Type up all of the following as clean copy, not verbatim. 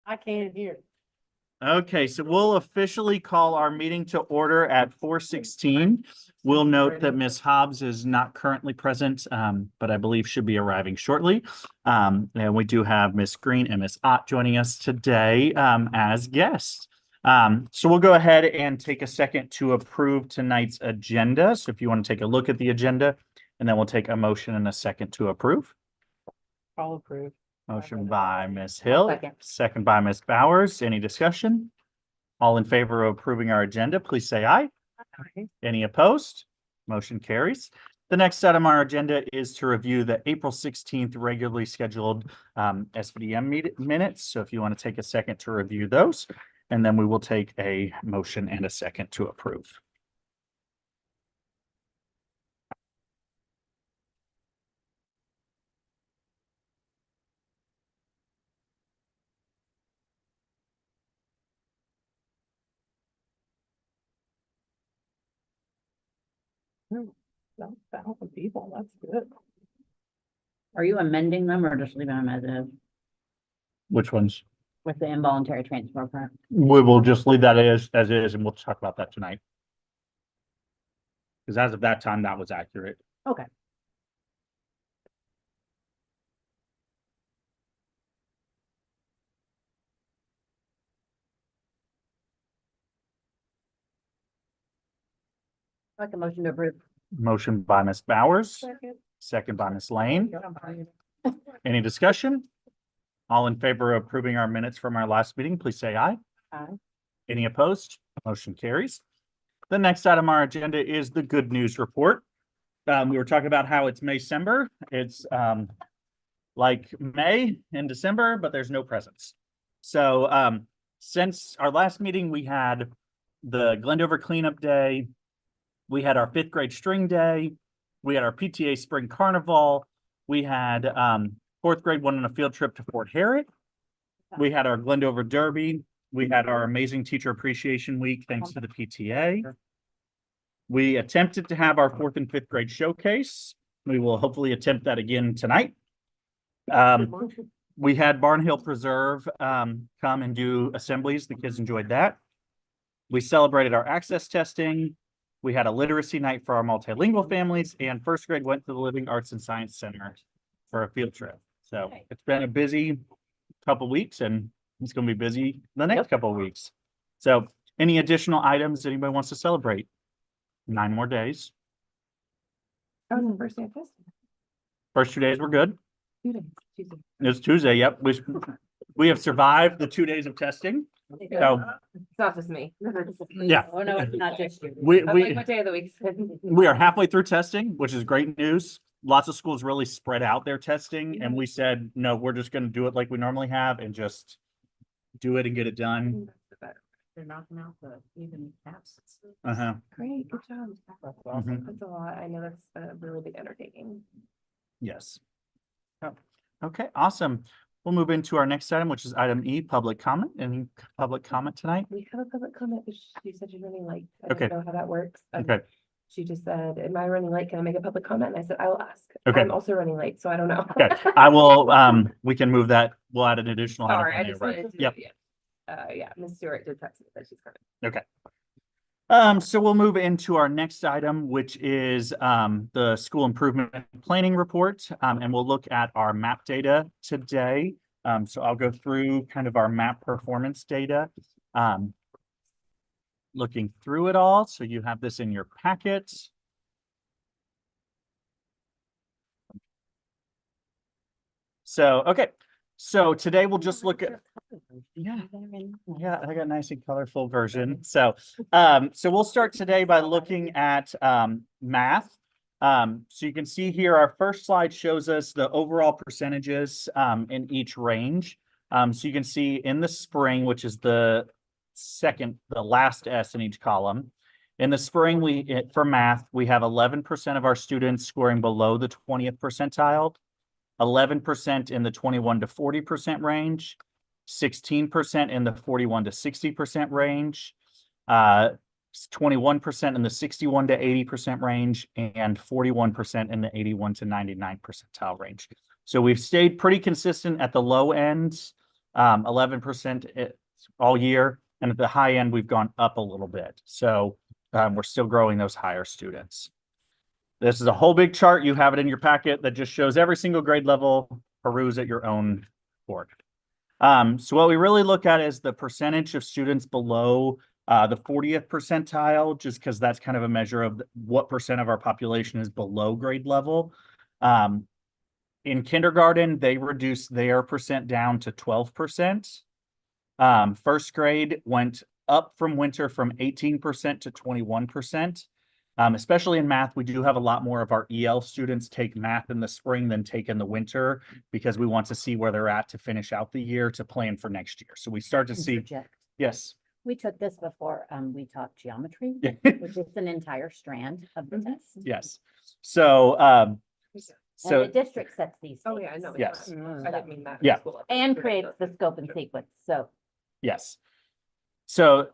I can't hear. Okay, so we'll officially call our meeting to order at 4:16. We'll note that Ms. Hobbs is not currently present, but I believe should be arriving shortly. And we do have Ms. Green and Ms. Ott joining us today as guests. So we'll go ahead and take a second to approve tonight's agenda. So if you want to take a look at the agenda, and then we'll take a motion in a second to approve. I'll approve. Motion by Ms. Hill, Second. second by Ms. Bowers. Any discussion? All in favor of approving our agenda, please say aye. Aye. Any opposed? Motion carries. The next item on our agenda is to review the April 16th regularly scheduled SBDM minutes. So if you want to take a second to review those, and then we will take a motion and a second to approve. That's 1,000 people. That's good. Are you amending them or just leaving them as is Which ones? with the involuntary transfer part? We will just leave that as is, and we'll talk about that tonight. Because as of that time, that was accurate. Okay. Like a motion to approve. Motion by Ms. Bowers, Second. second by Ms. Lane. Any discussion? All in favor of approving our minutes from our last meeting, please say aye. Aye. Any opposed? Motion carries. The next item on our agenda is the good news report. We were talking about how it's May-cember. It's like May and December, but there's no presents. So since our last meeting, we had the Glendover cleanup day. We had our 5th grade string day. We had our PTA spring carnival. We had 4th grade went on a field trip to Fort Harrod. We had our Glendover Derby. We had our amazing teacher appreciation week, thanks to the PTA. We attempted to have our 4th and 5th grade showcase. We will hopefully attempt that again tonight. We had Barnhill Preserve come and do assemblies. The kids enjoyed that. We celebrated our access testing. We had a literacy night for our multilingual families, and 1st grade went to the Living Arts and Science Center for a field trip. So it's been a busy couple weeks, and it's going to be busy the next couple of weeks. So any additional items anybody wants to celebrate? 9 more days. That was the first day of testing. First 2 days were good. Tuesday. It's Tuesday. Yep. We have survived the 2 days of testing. So It's not just me. yeah, Oh, no, it's not just you. I'm like, what day of the week? we are halfway through testing, which is great news. Lots of schools really spread out their testing, and we said, no, we're just going to do it like we normally have and just do it and get it done. They're knocking out the even absence. Uh-huh. Great, good job. That's awesome. Mhm. That's a lot. I know that's a really big undertaking. Yes. Oh, okay, awesome. We'll move into our next item, which is item E, public comment. Any public comment tonight? We have a public comment, but she said she's running late. I Okay. don't know how that works. Okay, She just said, am I running late? Can I make a public comment? And I said, I will ask. Okay. I'm also running late, so I don't know. okay. I will, we can move that. We'll add an additional item. Sorry, on I there, just right? wanted to. Yep. Yeah, Ms. Stewart did text me that she's coming. Okay. So we'll move into our next item, which is the school improvement planning report. And we'll look at our map data today. So I'll go through kind of our map performance data. Looking through it all. So you have this in your packets. So, okay. So today we'll just look at, yeah, I got a nice and colorful version. So we'll start today by looking at math. So you can see here, our first slide shows us the overall percentages in each range. So you can see in the spring, which is the last S in each column. In the spring, for math, we have 11% of our students scoring below the 20th percentile. 11% in the 21 to 40% range, 16% in the 41 to 60% range, 21% in the 61 to 80% range, and 41% in the 81 to 99 percentile range. So we've stayed pretty consistent at the low end 11% all year. And at the high end, we've gone up a little bit. So we're still growing those higher students. This is a whole big chart. You have it in your packet that just shows every single grade level. Peruse at your own board. So what we really look at is the percentage of students below the 40th percentile, just because that's kind of a measure of what percent of our population is below grade level. In kindergarten, they reduced their percent down to 12%. First grade went up from winter from 18% to 21%. Especially in math, we do have a lot more of our EL students take math in the spring than take in the winter because we want to see where they're at to finish out the year to plan for next year. So we start to see, Interject. yes. We took this before, we taught geometry, Yeah. which is an entire strand of the test. Yes. So, And so the district sets these. Oh, yeah, I know. things. Yes. I didn't mean that. Yeah. And creates the scope and sequence, so. yes. So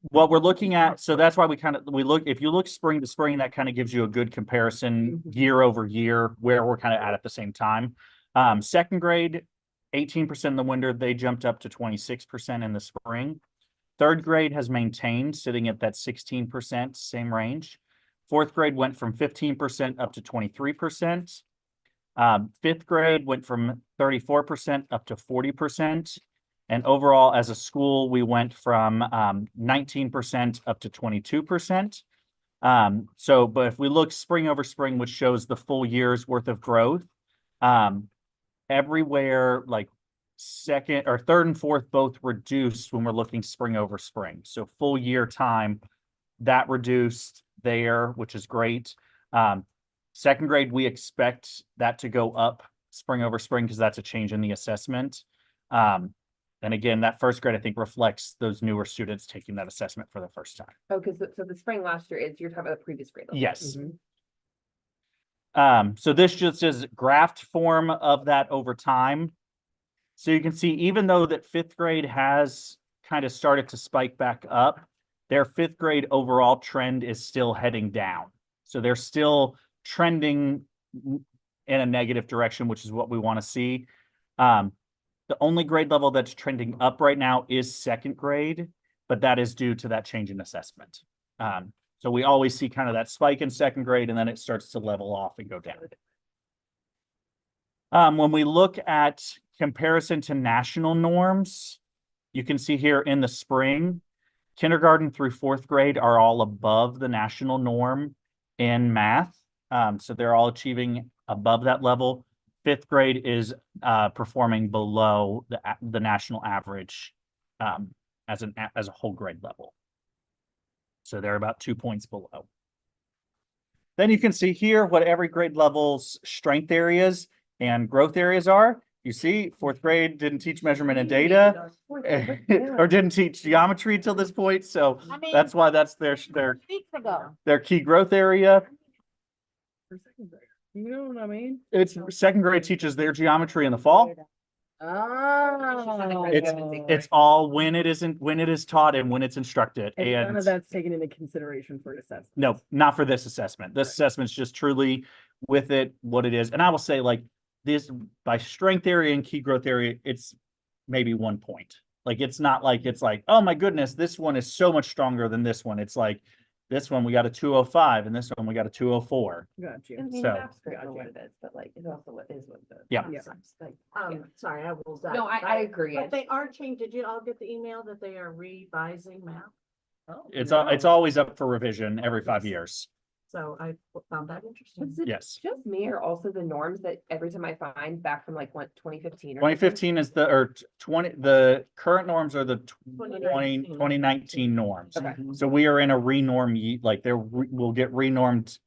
what we're looking at, so that's why we look, if you look spring to spring, that kind of gives you a good comparison year over year where we're kind of at the same time. Second grade, 18% in the winter, they jumped up to 26% in the spring. Third grade has maintained, sitting at that 16%, same range. Fourth grade went from 15% up to 23%. Fifth grade went from 34% up to 40%. And overall, as a school, we went from 19% up to 22%. But if we look spring over spring, which shows the full year's worth of growth, everywhere, like second or third and fourth both reduced when we're looking spring over spring. So full year time, that reduced there, which is great. Second grade, we expect that to go up spring over spring because that's a change in the assessment. And again, that first grade, I think, reflects those newer students taking that assessment for the first time. Oh, because so the spring last year is, you're talking about the previous grade level. Yes. Mhm. So this just is graphed form of that over time. So you can see, even though that fifth grade has kind of started to spike back up, their fifth grade overall trend is still heading down. So they're still trending in a negative direction, which is what we want to see. The only grade level that's trending up right now is second grade, but that is due to that change in assessment. So we always see kind of that spike in second grade, and then it starts to level off and go down. When we look at comparison to national norms, you can see here in the spring, kindergarten through fourth grade are all above the national norm in math. So they're all achieving above that level. Fifth grade is performing below the national average as a whole grade level. So they're about 2 points below. Then you can see here what every grade level's strength areas and growth areas are. You see, fourth grade didn't teach measurement and data or didn't teach geometry till this point. So that's why that's their key growth area. For second grade. You know what I mean? It's second grade teaches their geometry in the fall. Oh. It's all when it is taught and when it's instructed. And none And of that's taken into consideration for assessment. no, not for this assessment. This assessment's just truly with it, what it is. And I will say, like, this by strength area and key growth area, it's maybe 1 point. Like, it's not like it's like, oh my goodness, this one is so much stronger than this one. It's like, this one we got a 205 and this one we got a 204. Got I you. mean, So- that's great for what it is, but like, it's also what is what it is. Yeah. Yeah. Like, Sorry, I will. No, I agree. But they are changing. Did you all get the email that they are revising math? It's always up for revision every 5 years. So I found that interesting. Was it Yes. just me or also the norms that every time I find back from like what, 2015 or 2015 is the current norms are the 2019 norms. Okay. So we are in a renorm, like we'll get renormed.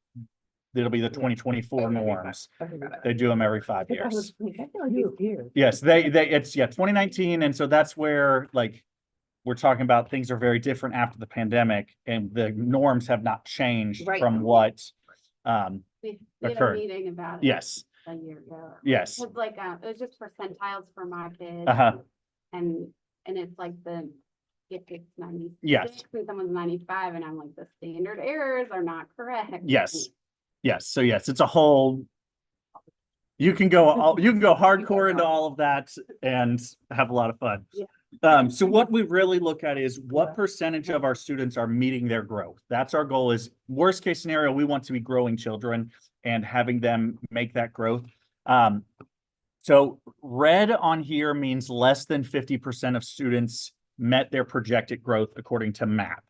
It'll be the 2024 Okay, norms. Okay, got it. They do them every 5 I thought it years. was like, I feel like it's weird. Yes, it's 2019. And so that's where, like, we're talking about things are very different after the pandemic and the norms have not changed Right. from what, We had a occurred. meeting about it yes, a year ago. yes. It's like, it was just percentiles for my kids. Uh-huh. And it's like if it's 96 Yes. and someone's 95 and I'm like, the standard errors are not correct. Yes. Yes. So yes, it's a whole You can go hardcore into all of that and have a lot of fun. So what we really look at is what percentage of our students are meeting their growth. That's our goal. Is worst case scenario, we want to be growing children and having them make that growth. So red on here means less than 50% of students met their projected growth according to MAP.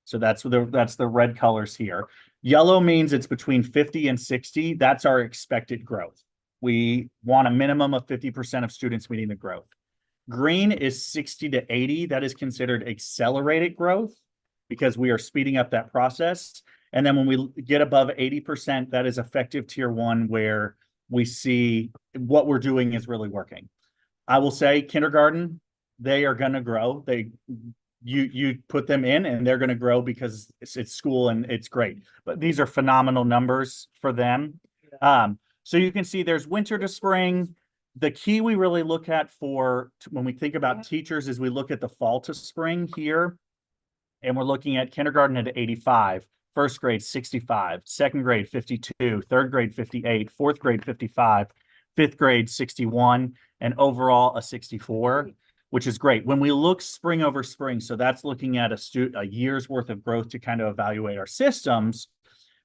So that's the red colors here. Yellow means it's between 50 and 60. That's our expected growth. We want a minimum of 50% of students meeting the growth. Green is 60 to 80. That is considered accelerated growth because we are speeding up that process. And then when we get above 80%, that is effective tier 1, where we see what we're doing is really working. I will say kindergarten, they are going to grow. You put them in and they're going to grow because it's school and it's great. But these are phenomenal numbers for them. So you can see there's winter to spring. The key we really look at when we think about teachers is we look at the fall to spring here. And we're looking at kindergarten at 85, first grade 65, second grade 52, third grade 58, fourth grade 55, fifth grade 61, and overall a 64, which is great. When we look spring over spring, so that's looking at a year's worth of growth to kind of evaluate our systems,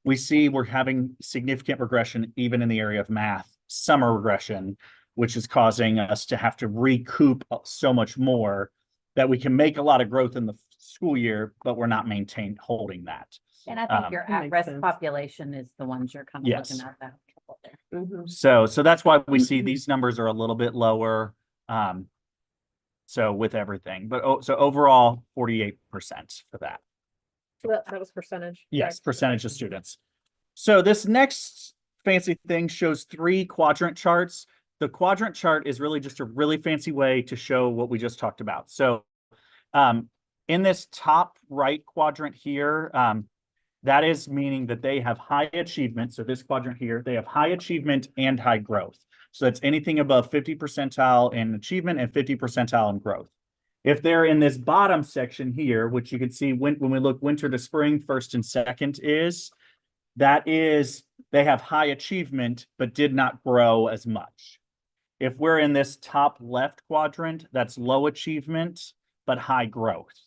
we see we're having significant regression even in the area of math, summer regression, which is causing us to have to recoup so much more that we can make a lot of growth in the school year, but we're not holding that. And I think your That makes at-risk sense. population is the ones you're kind of Yes. looking at that trouble there. Mhm. So that's why we see these numbers are a little bit lower. So with everything, but so overall 48% for that. That was percentage. Yes, percentage of students. So this next fancy thing shows 3 quadrant charts. The quadrant chart is really just a really fancy way to show what we just talked about. So in this top right quadrant here, that is meaning that they have high achievement. So this quadrant here, they have high achievement and high growth. So that's anything above 50 percentile in achievement and 50 percentile in growth. If they're in this bottom section here, which you can see when we look winter to spring, first and second they have high achievement, but did not grow as much. If we're in this top left quadrant, that's low achievement, but high growth.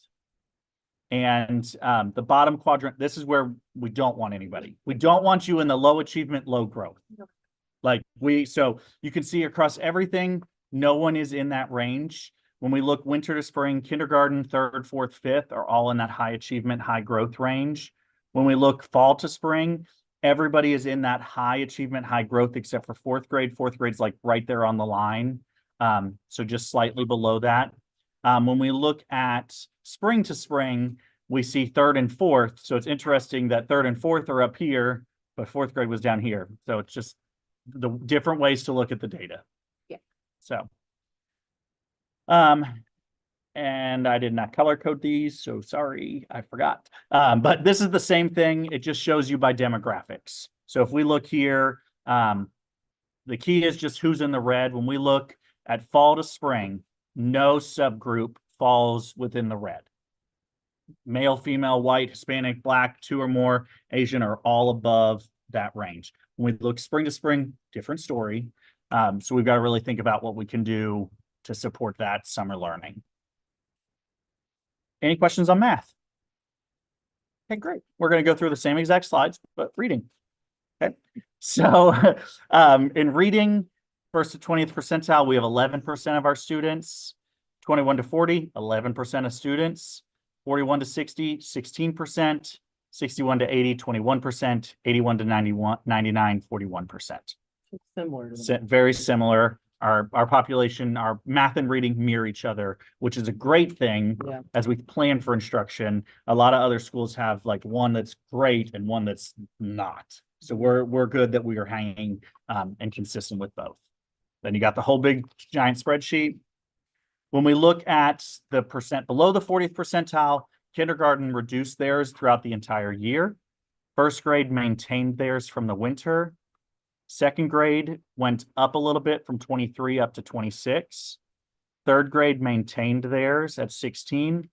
And the bottom quadrant, this is where we don't want anybody. We don't want you in the low achievement, low growth. So you can see across everything, no one is in that range. When we look winter to spring, kindergarten, third, fourth, fifth are all in that high achievement, high growth range. When we look fall to spring, everybody is in that high achievement, high growth, except for fourth grade. Fourth grade's like right there on the line. So just slightly below that. When we look at spring to spring, we see third and fourth. So it's interesting that third and fourth are up here, but fourth grade was down here. So it's just the different ways to look at the data. Yeah. So, and I did not color code these, so sorry, I forgot. But this is the same thing. It just shows you by demographics. So if we look here, the key is just who's in the red. When we look at fall to spring, no subgroup falls within the red. Male, female, white, Hispanic, Black, 2 or more, Asian are all above that range. When we look spring to spring, different story. So we've got to really think about what we can do to support that summer learning. Any questions on math? Okay, great. We're going to go through the same exact slides, but reading. Okay, so in reading, first to 20th percentile, we have 11% of our students. 21 to 40, 11% of students. 41 to 60, 16%. 61 to 80, 21%. 81 to 99, 41%. Similar to them. Very similar. Our population, our math and reading mirror each other, which is a great thing as we plan for instruction. A lot of other schools have like one that's great and one that's not. So we're good that we are hanging and consistent with both. Then you got the whole big giant spreadsheet. When we look at the percent below the 40th percentile, kindergarten reduced theirs throughout the entire year. First grade maintained theirs from the winter. Second grade went up a little bit from 23 up to 26. Third grade maintained theirs at 16.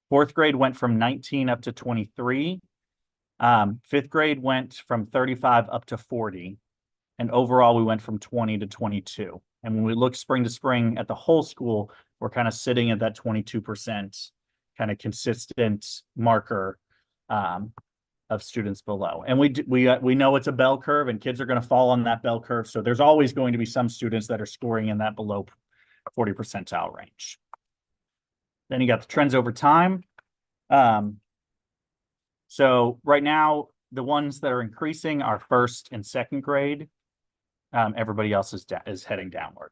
Fourth grade went from 19 up to 23. Fifth grade went from 35 up to 40. And overall, we went from 20 to 22. And when we look spring to spring at the whole school, we're kind of sitting at that 22% kind of consistent marker of students below. And we know it's a bell curve and kids are going to fall on that bell curve. So there's always going to be some students that are scoring in that below 40 percentile range. Then you got the trends over time. So right now, the ones that are increasing are first and second grade. Everybody else is heading downward.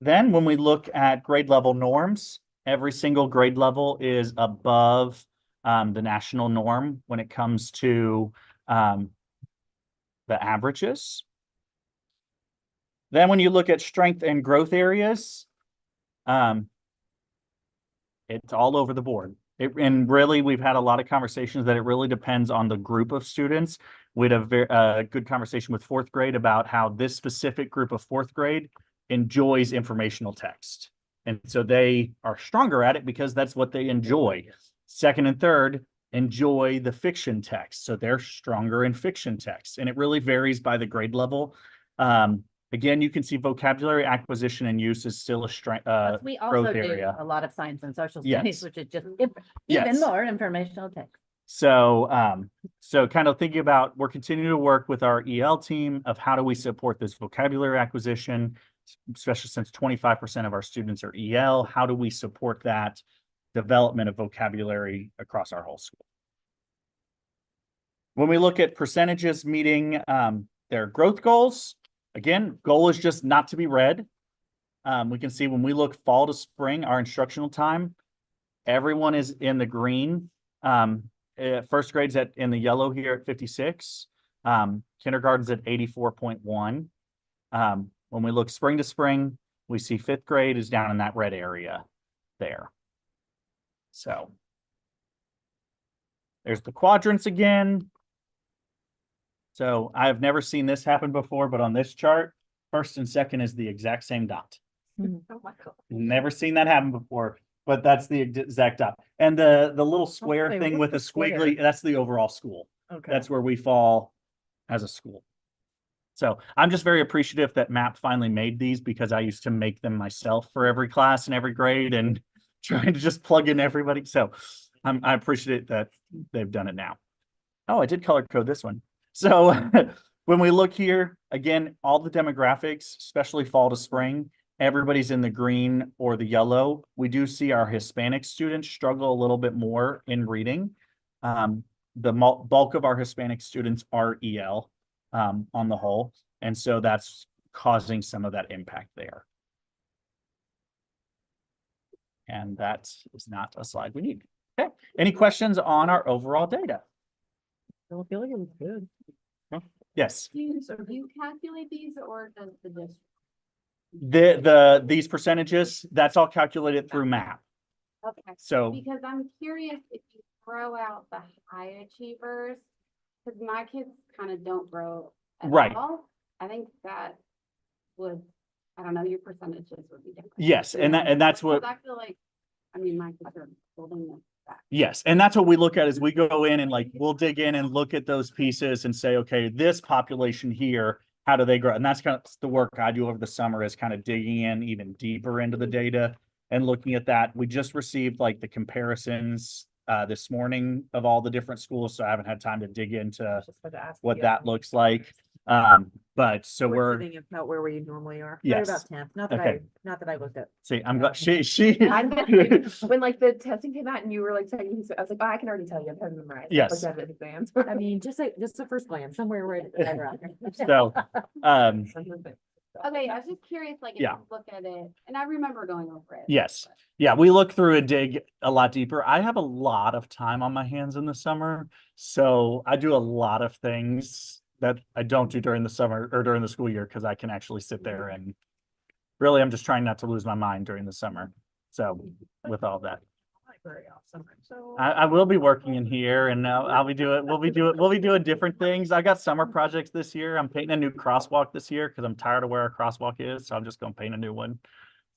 Then when we look at grade level norms, every single grade level is above the national norm when it comes to the averages. Then when you look at strength and growth areas, it's all over the board. And really, we've had a lot of conversations that it really depends on the group of students. We had a good conversation with fourth grade about how this specific group of fourth grade enjoys informational text. And so they are stronger at it because that's what they enjoy. Second and third enjoy the fiction text. So they're stronger in fiction text. And it really varies by the grade level. Again, you can see vocabulary acquisition and use is still a strength We also growth do area. a lot of science and social Yes. studies, which is just Yes. even more informational text. So, so kind of thinking about, we're continuing to work with our EL team of how do we support this vocabulary acquisition, especially since 25% of our students are EL. How do we support that development of vocabulary across our whole school? When we look at percentages meeting their growth goals, again, goal is just not to be read. We can see when we look fall to spring, our instructional time, everyone is in the green. First grade's in the yellow here at 56. Kindergarten's at 84.1. When we look spring to spring, we see fifth grade is down in that red area there. So there's the quadrants again. So I've never seen this happen before, but on this chart, first and second is the exact same dot. Oh my God. Never seen that happen before, but that's the exact dot. And the little square say, thing what's with the the square? squiggly, that's the overall school. Okay. That's where we fall as a school. So I'm just very appreciative that MAP finally made these because I used to make them myself for every class and every grade and trying to just plug in everybody. So I appreciate that they've done it now. Oh, I did color code this one. So when we look here, again, all the demographics, especially fall to spring, everybody's in the green or the yellow. We do see our Hispanic students struggle a little bit more in reading. The bulk of our Hispanic students are EL on the whole. And so that's causing some of that impact there. And that is not a slide we need. Okay. Any questions on our overall data? I feel like it was good. Yes. Do you calculate these or does the district? These percentages, that's all calculated through MAP. Okay, So because I'm curious if you throw out the high achievers, because my kids kind of don't grow at Right. all. I think that would, I don't know, your percentages would be different. yes, and that's what, Because I feel like, I mean, my kids are building this back. yes, and that's what we look at is we go in and like we'll dig in and look at those pieces and say, okay, this population here, how do they grow? And that's kind of the work I do over the summer is kind of digging in even deeper into the data and looking at that. We just received like the comparisons this morning of all the different schools, so I haven't had time to dig into Just had to ask what you. that looks like. But so we're sitting about where we normally are. Yes. About 10th. Not that Okay. not that I looked at. see, I'm glad she I'm the same. When like the testing came out and you were like telling me, I was like, oh, I can already tell you, I've had them memorized. Yes. Like, I have exams. I mean, just the first glance, somewhere right around there. so Okay, I was just curious, like, if Yeah. you look at it, and I remember going over it. yes. Yeah, we look through and dig a lot deeper. I have a lot of time on my hands in the summer, so I do a lot of things that I don't do during the summer or during the school year because I can actually sit there and really I'm just trying not to lose my mind during the summer. So with all that, Library off summer, so. I will be working in here and I'll be doing, we'll be doing different things. I got summer projects this year. I'm painting a new crosswalk this year because I'm tired of where our crosswalk is. So I'm just going to paint a new one.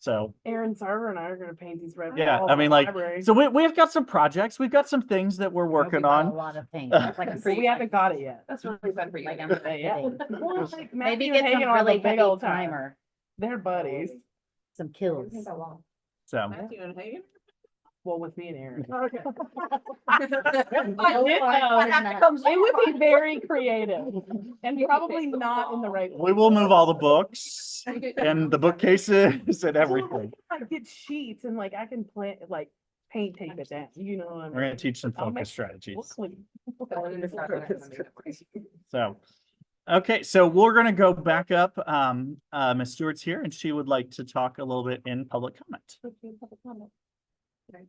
So, Aaron Sarver and I are gonna paint these red. Yeah, walls I in the mean, like, library. so we've got some projects, we've got some things that we're working A on. lot of things. It's like a But we haven't got it yet. That's really fun for you. Like I'm Yeah. kidding. Well, like Maybe Matthew get and some Hagen will have a really big heavy old time. primer, They're buddies. some kills. So, Matthew and Hagen? Well, with me and Aaron. Okay. It would be very creative and probably not in the right. we will move all the books and the bookcases and everything. Like get sheets and like I can plant, like paint tape it down, you know what I mean? We're gonna teach some I'll make focus strategies. Look clean. So, okay, so we're gonna go back up. Ms. Stewart's here and she would like to talk a little bit in public comment. I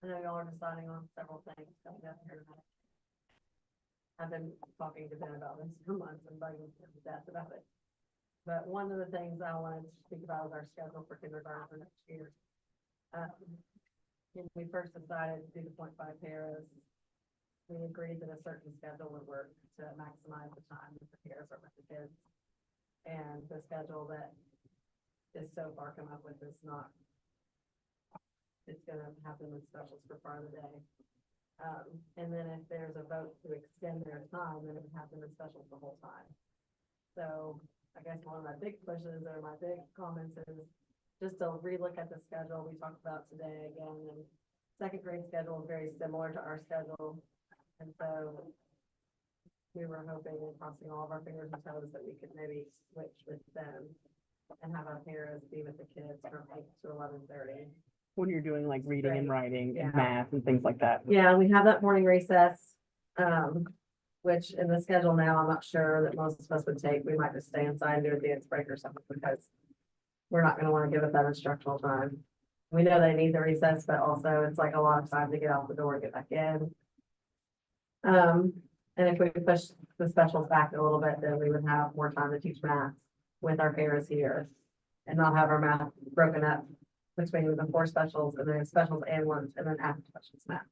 know y'all are deciding on several things coming up here tonight. I've been talking to Ben about this for months and bugging him to death about it. But one of the things I wanted to speak about is our schedule for kindergarten for next year. When we first decided to do the 0.5 pairs, we agreed that a certain schedule would work to maximize the time that the pairs are with the kids. And the schedule that is so far come up with is not, it's gonna happen with specials for part of the day. And then if there's a vote to extend their time, then it would happen with specials the whole time. So I guess one of my big pushes or my big comments is just to relook at the schedule we talked about today again, and second grade schedule is very similar to our schedule. And so we were hoping and crossing all of our fingers and toes that we could maybe switch with them and have our parents be with the kids from 8 to 11:30. When you're doing like reading and writing and Yeah. math and things like that. Yeah, we have that morning recess, which in the schedule now, I'm not sure that most of us would take. We might just stay inside and do a dance break or something because we're not gonna wanna give it that instructional time. We know they need the recess, but also it's like a lot of time to get out the door and get back in. And if we push the specials back a little bit, then we would have more time to teach math with our parents here and not have our math broken up between the 4 specials and then specials and lunch and then after specials math.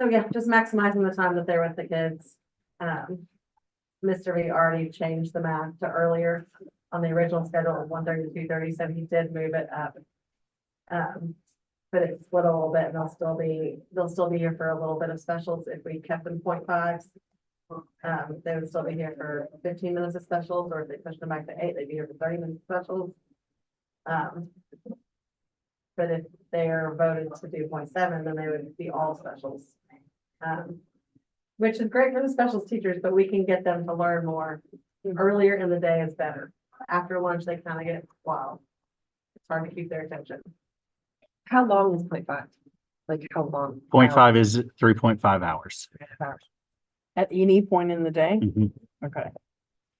So yeah, just maximizing the time that they're with the kids. Mr. V already changed the math to earlier on the original schedule of 1:30 to 2:30, so he did move it up. But it's split a little bit and they'll still be here for a little bit of specials if we kept them 0.5s. They would still be here for 15 minutes of specials, or if they pushed them back to 8, they'd be here for 30 minutes of specials. But if they're voted to do 0.7, then they would be all specials. Which is great for the specials teachers, but we can get them to learn more. Earlier in the day is better. After lunch, they kind of get wild. It's hard to keep their attention. How long is 0.5? Like how long? 0.5 is 3.5 hours. At any point in the day? Mhm. Okay.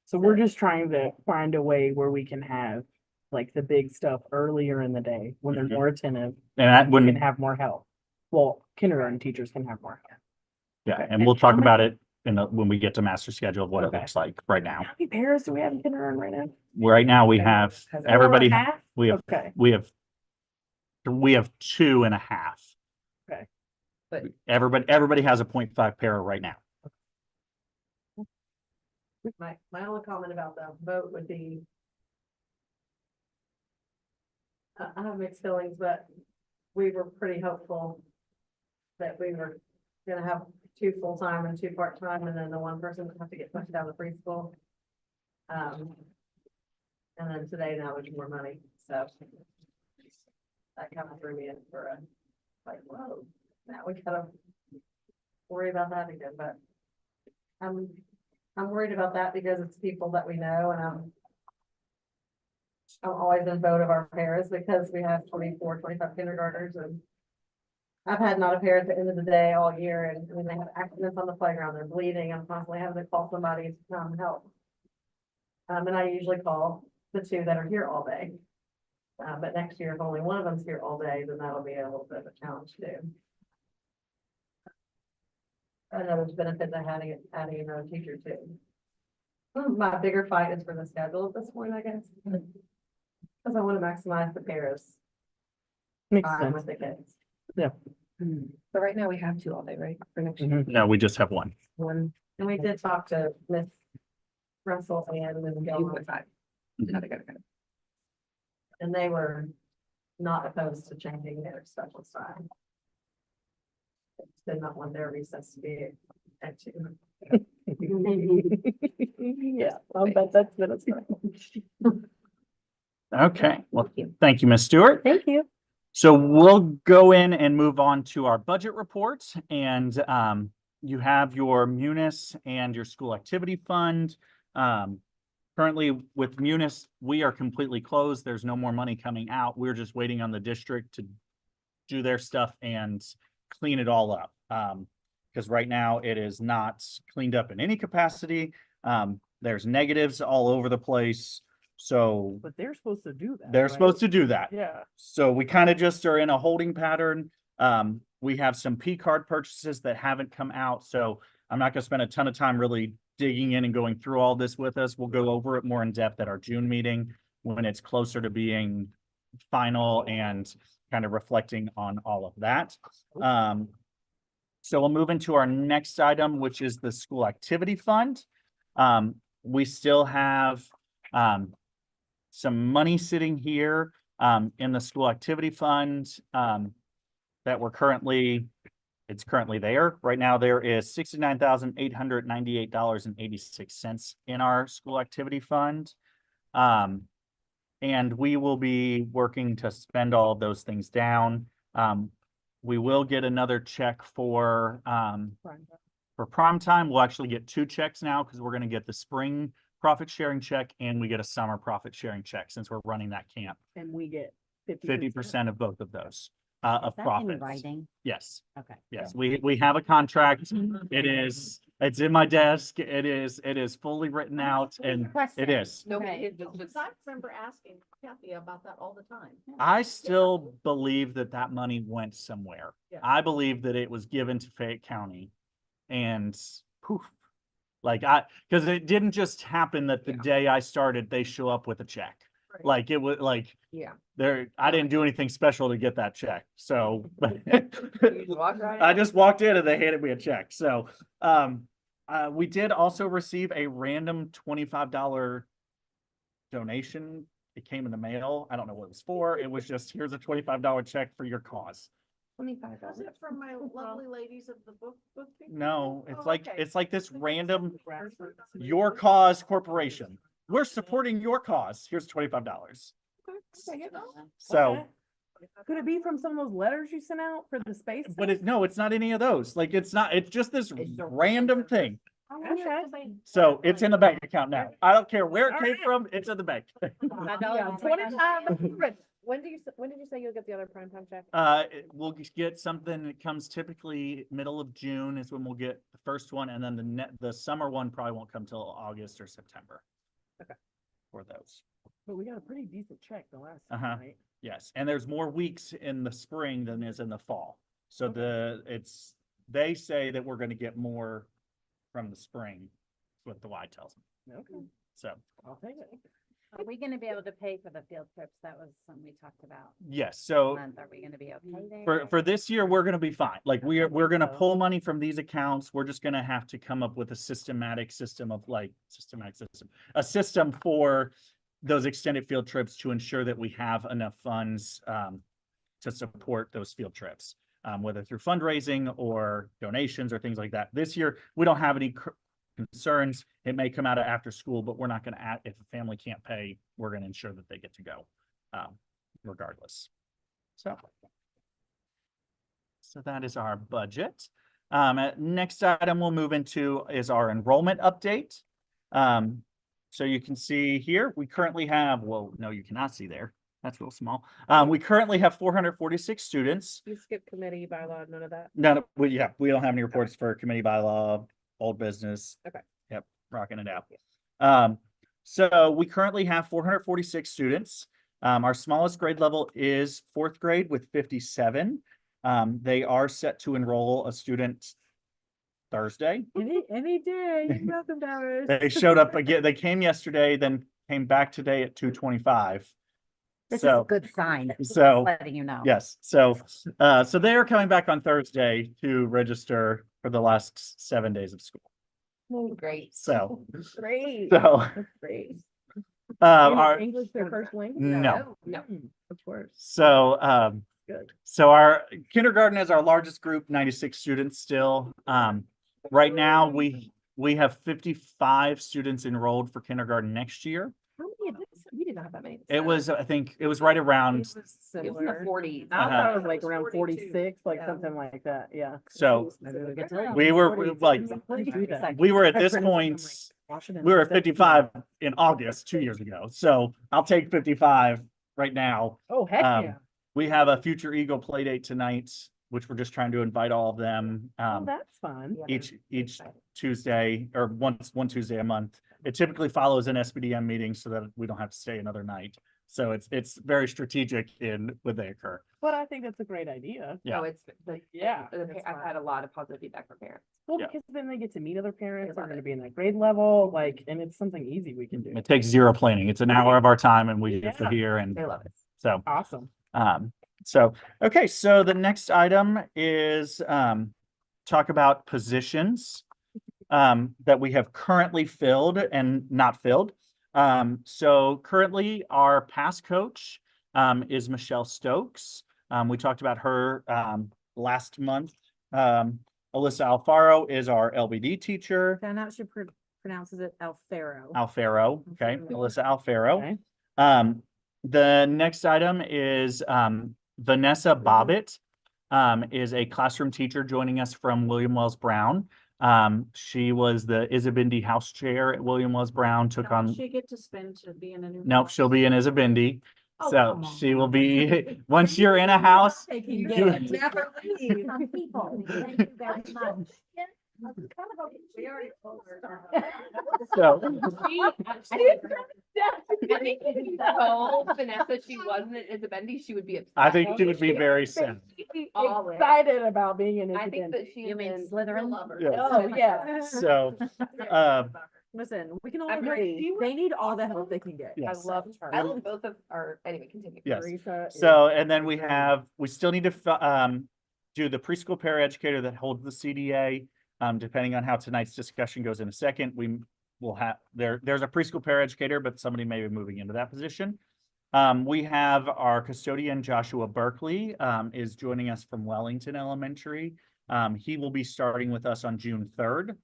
So we're just trying to find a way where we can have like the big stuff earlier in the day when they're Mhm. more attentive, And that we can wouldn't, have more help. Well, kindergarten teachers can have more help. yeah, okay. and we'll And talk how many- about it when we get to master schedule of what it Okay. looks like right now. How many pairs do we have in kindergarten right now? Right now, we have, Four everybody, and a half? we have, Okay, we have 2.5. Okay. But- Everybody has a 0.5 pair right now. My only comment about the vote would be. I have mixed feelings, but we were pretty hopeful. That we were gonna have 2 full-time and 2 part-time, and then the one person would have to get pushed out of the preschool. And then today now there's more money, so. That kind of threw me in for a, like, whoa, now we gotta. Worry about that again, but. I'm worried about that because it's people that we know and I'm always in vote of our pairs because we have 24, 25 kindergartners and I've had not a pair at the end of the day all year and when they have accidents on the playground, they're bleeding, I'm constantly having to call somebody to come help. And I usually call the 2 that are here all day. But next year, if only one of them's here all day, then that'll be a little bit of a challenge too. I know there's benefit to adding another teacher too. My bigger fight is for the schedule at this point, I guess. Because I want to maximize the pairs makes time sense. with the kids. But right now we have 2 all day, right? For next year. Mhm. No, we just have one. One. And we did talk to Miss Russell and Ms. Gilmore, Got it. and they were not opposed to changing their special style. They did not want their recess to be at 2. Yeah, I'll bet that's been a Okay, well, thank you, Ms. Stewart. Thank you. So we'll go in and move on to our budget reports, and you have your Munis and your school activity fund. Currently with Munis, we are completely closed. There's no more money coming out. We're just waiting on the district to do their stuff and clean it all up. Because right now it is not cleaned up in any capacity. There's negatives all over the place. So But they're supposed to do that. they're right? supposed to do that. Yeah. So we kind of just are in a holding pattern. We have some P card purchases that haven't come out, so I'm not gonna spend a ton of time really digging in and going through all this with us. We'll go over it more in depth at our June meeting when it's closer to being final and kind of reflecting on all of that. So we'll move into our next item, which is the school activity fund. We still have some money sitting here in the school activity fund that it's currently there. Right now, there is $69,898.86 in our school activity fund. And we will be working to spend all of those things down. We will get another check for prime time. We'll actually get 2 checks now because we're going to get the spring profit sharing check and we get a summer profit sharing check since we're running that camp. And we get 50% of both of those of Is that in profits. writing? Yes, Okay. yes, we have a contract. It's in my desk. It is fully written out and it is. No, Okay. it's I remember asking Kathy about that all the time. I still believe that money went somewhere. Yeah. I believe that it was given to Fayette County and poof. Because it didn't just happen that the day I started, they show up with a check. Right. Like it was like yeah. I didn't do anything special to get that check. So You walk right I in. just walked in and they handed me a check. So we did also receive a random $25 donation. It came in the mail. I don't know what it was for. It was just, here's a $25 check for your cause. 25. Was it from my lovely ladies of the book people? No, it's Oh, like okay. it's like this random Grassroots. your cause corporation. We're supporting your cause. Here's $25. So, Okay. Could it be from some of those letters you sent out for the space? but it's not any of those. Like it's just this random thing. Okay. So it's in the bank account now. I don't care where it came from. It's in the bank. Yeah, 25. When did you say you'll get the other primetime check? We'll get something that comes typically middle of June is when we'll get the first one. And then the summer one probably won't come till August or September. Okay. For those. But we got a pretty decent check the last Uh-huh. time, right? Yes, and there's more weeks in the spring than is in the fall. So they say that we're gonna get more from the spring, is what the Y tells me. Okay, So, I'll take it. Are we gonna be able to pay for the field trips? That was something we talked about. yes, so Month. Are we gonna be okay there? for this year, we're gonna be fine. Like we're gonna so. pull money from these accounts. We're just gonna have to come up with a system for those extended field trips to ensure that we have enough funds to support those field trips, whether through fundraising or donations or things like that. This year, we don't have any concerns. It may come out of after school, but we're not going to, if a family can't pay, we're going to ensure that they get to go regardless. So that is our budget. Next item we'll move into is our enrollment update. So you can see here, we currently have, well, no, you cannot see there. That's real small. We currently have 446 students. You skipped committee bylaw, none of that? No, we don't have any reports for committee bylaw, old business. Okay. Yep, rocking it out. So we currently have 446 students. Our smallest grade level is 4th grade with 57. They are set to enroll a student Thursday. Any day. You're welcome, Dowers. They showed up again. They came yesterday, then came back today at 2:25. This is a So, good sign. Just so, letting you know. yes, so they are coming back on Thursday to register for the last 7 days of school. Great. So, Great. so, That's great. our, English their first language? no. No. Of course. So, Good. so our kindergarten is our largest group, 96 students still. Right now, we have 55 students enrolled for kindergarten next year. How many of this? We did not have that many. It was, I think, it was right around, It was in the 40s. I thought it was like 42. around 46, like Yeah. something like that, yeah. so we were like, we were at this point, we were at 55 in August 2 years ago. So I'll take 55 right now. Oh, heck Um, yeah. We have a Future Eagle play date tonight, which we're just trying to invite all of them. Oh, that's fun. Each Tuesday or one Tuesday a month. It typically follows an SBDM meeting so that we don't have to stay another night. So it's very strategic in when they occur. But I think that's a great idea. Yeah. Oh, it's like, Yeah. I've had a lot of positive feedback from parents. Well, Yeah. because then they get to meet other parents, they're love gonna it. be in that grade level, like, and it's something easy we can do. It takes zero planning. It's an hour of our time and we get to Yeah. hear and They love it. so. Awesome. Okay, so the next item is talk about positions that we have currently filled and not filled. So currently our past coach is Michelle Stokes. We talked about her last month. Alyssa Alfaro is our LBD teacher. Found out she pronounces it Alfaro. Alfaro, okay, Alyssa Alfaro. Okay. The next item is Vanessa Bobbitt is a classroom teacher joining us from William Wells Brown. She was the Isabindi house chair at William Wells Brown, took on, She get to spend to be in a new. nope, she'll be in Isabindi. Oh, So come on. she will be, once you're in a house, Taking you- it. Never leave. Some people. Thank you very much. We already told her. so, I think if you told Vanessa she wasn't an Isabendi, she would be upset. I think she would be very sad. Always. Excited about being in I think Isabindi. that she. You mean is Slytherin? Yeah. Oh, yeah. So, Listen, we can all No, agree, she was they need all the help they can get. I yes. loved her. I love both of our, anyway, continue. Yes. Teresa is- So, and then we still need to do the preschool paraeducator that holds the CDA. Depending on how tonight's discussion goes in a second, we will have, there's a preschool paraeducator, but somebody may be moving into that position. We have our custodian, Joshua Berkeley, is joining us from Wellington Elementary. He will be starting with us on June 3rd.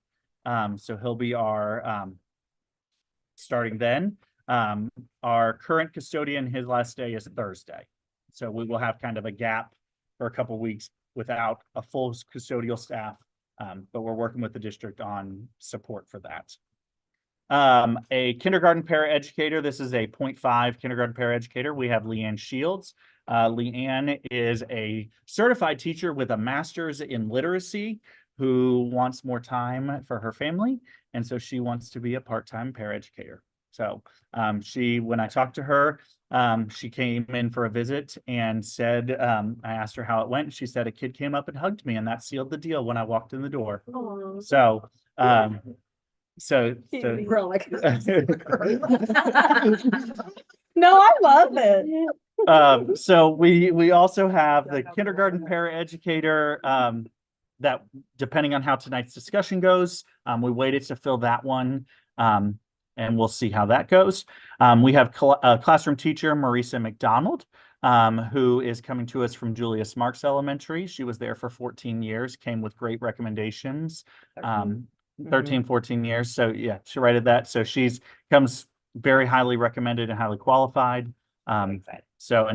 So he'll be our starting then. Our current custodian, his last day is Thursday. So we will have kind of a gap for a couple weeks without a full custodial staff. But we're working with the district on support for that. A kindergarten paraeducator. This is a 0.5 kindergarten paraeducator. We have Leanne Shields. Leanne is a certified teacher with a master's in literacy who wants more time for her family. And so she wants to be a part-time paraeducator. So when I talked to her, she came in for a visit and said, I asked her how it went. She said a kid came up and hugged me and that sealed the deal when I walked in the door. Oh, So, no, I love it. so we also have the kindergarten paraeducator, that depending on how tonight's discussion goes, we waited to fill that one. And we'll see how that goes. We have a classroom teacher, Marisa McDonald, who is coming to us from Julius Marks Elementary. She was there for 14 years, came with great recommendations. 13, 14 years. So yeah, she rated that. So comes very highly recommended and highly qualified. And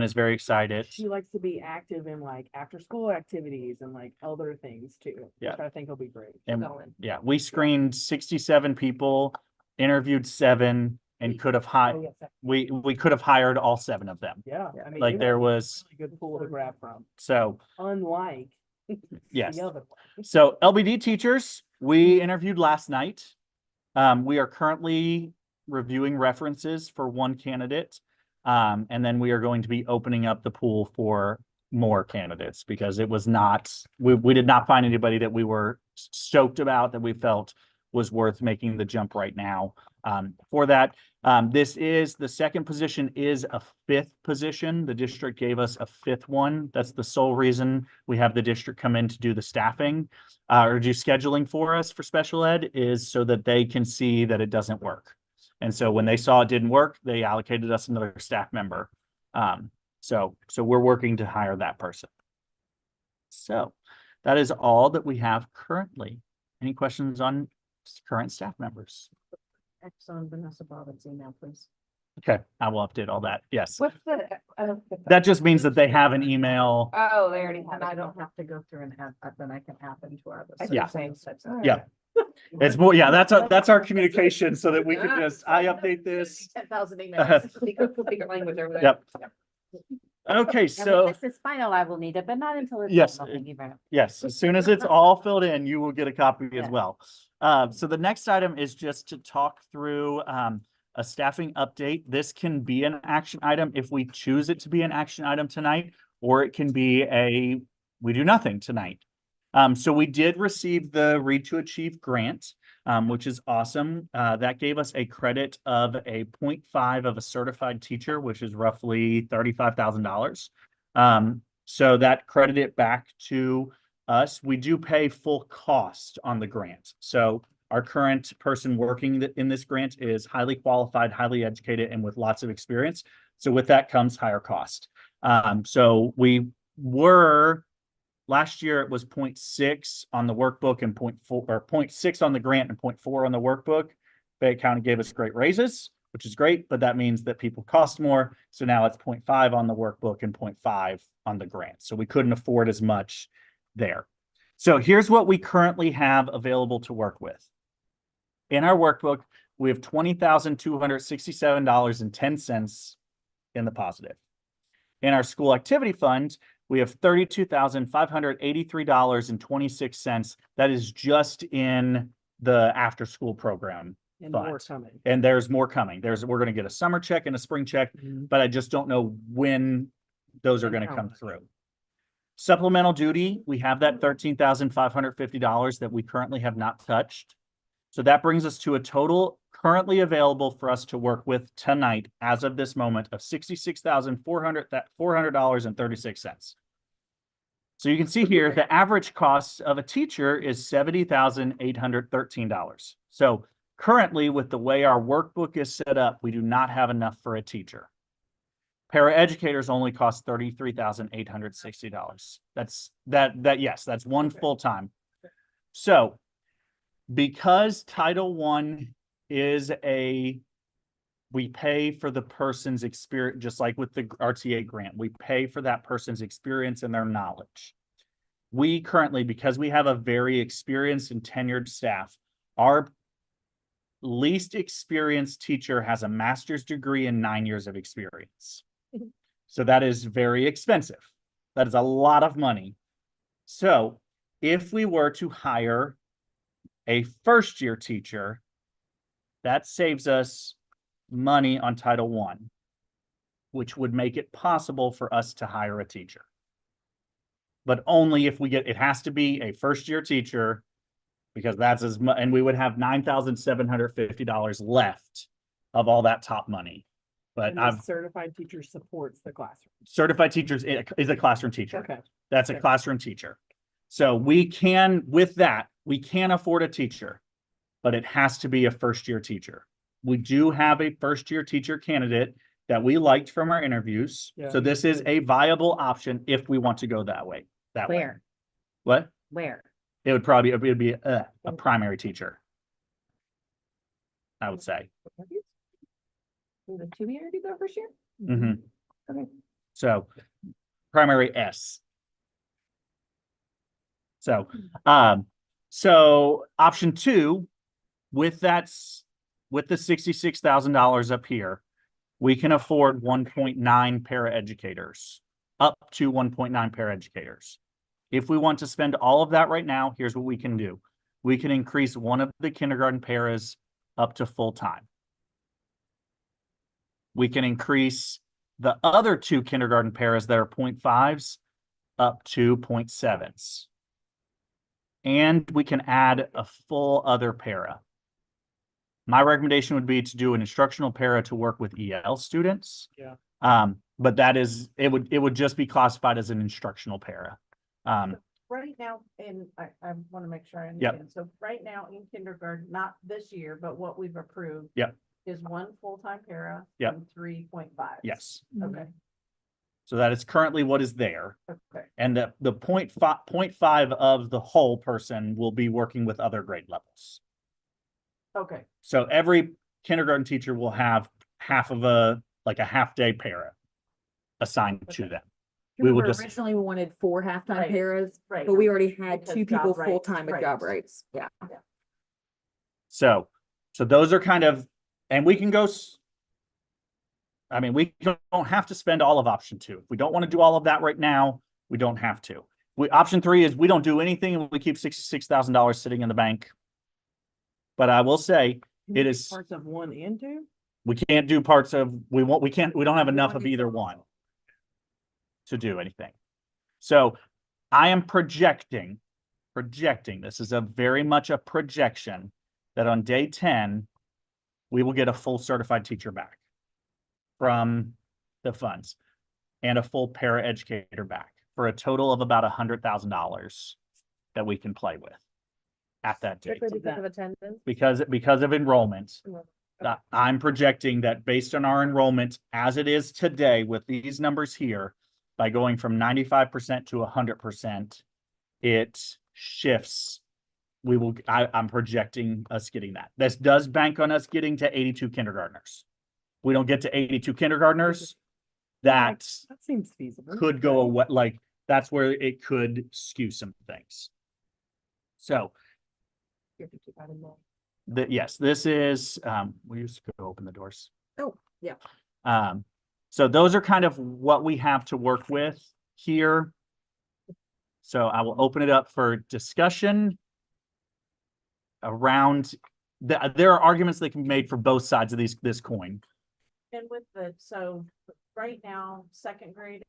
is very excited. She likes to be active in like after school activities and like other things too. Yeah. Which I think will be great. And yeah, we screened 67 people, interviewed 7, and could have hired, we could have hired all 7 of them. Yeah. I mean, Like you there have a was, really good pool to grab from, so unlike yes. the other one. So LBD teachers, we interviewed last night. We are currently reviewing references for one candidate. And then we are going to be opening up the pool for more candidates because it was not, we did not find anybody that we were stoked about that we felt was worth making the jump right now. for that. The second position is a fifth position. The district gave us a fifth one. That's the sole reason we have the district come in to do the staffing or do scheduling for us for special ed, is so that they can see that it doesn't work. And so when they saw it didn't work, they allocated us another staff member. So we're working to hire that person. So that is all that we have currently. Any questions on current staff members? X on Vanessa Bobbitt's email, please. Okay, I will update all that. Yes. What's the? That just means that they have an email. Oh, they already have And I it. don't have to go through and add, then I can add them to our list. I see Yeah. what you're saying. Yeah. It's more, yeah, that's our communication so that we can just, I update this. 10,000 emails. Secret language over there. Yep. Okay, And when so this is final, I will need it, but not until it's. Yes, final. Thank you very much. yes, as soon as it's all filled in, you will get a copy as Yeah. well. So the next item is just to talk through a staffing update. This can be an action item if we choose it to be an action item tonight, or it can be we do nothing tonight. So we did receive the Read to Achieve grant, which is awesome. That gave us a credit of a 0.5 of a certified teacher, which is roughly $35,000. So that credited back to us. We do pay full cost on the grant. So our current person working in this grant is highly qualified, highly educated, and with lots of experience. So with that comes higher cost. So we were, last year it was 0.6 on the workbook and 0.4 or 0.6 on the grant and 0.4 on the workbook. Fayette County gave us great raises, which is great, but that means that people cost more. So now it's 0.5 on the workbook and 0.5 on the grant. So we couldn't afford as much there. So here's what we currently have available to work with. In our workbook, we have $20,267.10 in the positive. In our school activity fund, we have $32,583.26. That is just in the after-school program. And But- more coming. And there's more coming. We're going to get a summer check and a spring check, but I just don't know when those are And going to how come much. through. Supplemental duty, we have that $13,550 that we currently have not touched. So that brings us to a total currently available for us to work with tonight, as of this moment, of $66,400.36. So you can see here, the average cost of a teacher is $70,813. So currently, with the way our workbook is set up, we do not have enough for a teacher. Paraeducators only cost $33,860. Yes, that's one full-time. So because Title I is we pay for the person's experience, just like with the RTA grant, we pay for that person's experience and their knowledge. We currently, because we have a very experienced and tenured staff, our least experienced teacher has a master's degree and 9 years of experience. So that is very expensive. That is a lot of money. So if we were to hire a first-year teacher, that saves us money on Title I, which would make it possible for us to hire a teacher. But only if it has to be a first-year teacher, because that's as much, and we would have $9,750 left of all that top money. But And I've the certified teacher supports the classroom. certified teachers is a classroom teacher. Okay. That's a Okay. classroom teacher. So we can afford a teacher, but it has to be a first-year teacher. We do have a first-year teacher candidate that we liked from our interviews. Yeah. So this is a viable option if we want to go that way. Where? What? Where? It would be a primary teacher, I would say. The 2 year do that first year? Mhm. Okay. So primary S. So, so option 2, with the $66,000 up here, we can afford 1.9 paraeducators, up to 1.9 paraeducators. If we want to spend all of that right now, here's what we can do. We can increase one of the kindergarten paras up to full-time. We can increase the other 2 kindergarten paras that are 0.5s up to 0.7s. And we can add a full other para. My recommendation would be to do an instructional para to work with EL students. Yeah. But it would just be classified as an instructional para. Right now, and I want to make sure I Yep. understand. So right now in kindergarten, not this year, but what we've approved. Yep. Is one full-time para. Yep. And 3.5. Yes. Okay, So that is currently what is there. okay, And the point five of the whole person will be working with other grade levels. okay. So every kindergarten teacher will have half of a half-day para assigned to them. We will Remember just, originally we wanted 4 halftime Right, paras, right. but we already had Because 2 job people rights, full-time with job right. rights. Yeah. so those are kind of, and we can go. I mean, we don't have to spend all of option 2. If we don't want to do all of that right now, we don't have to. Option 3 is we don't do anything and we keep $66,000 sitting in the bank. But I will say, it is, Parts of 1 and 2? we can't do parts of, we don't have enough of either one to do anything. So I am projecting, this is a very much a projection, that on day 10, we will get a full certified teacher back from the funds and a full para educator back for a total of about $100,000 that we can play with at that date. Strictly because of attendance. Because of enrollment. I'm projecting that based on our enrollment as it is today with these numbers here, by going from 95% to 100%, it shifts. I'm projecting us getting that. This does bank on us getting to 82 kindergartners. We don't get to 82 kindergartners, that That seems feasible. could go away. Like, that's where it could skew some things. So You have to keep that in mind. yes, this is, we used to go open the doors. Oh, yeah. So those are kind of what we have to work with here. So I will open it up for discussion around there are arguments that can be made for both sides of this coin. And with so right now, 2nd grade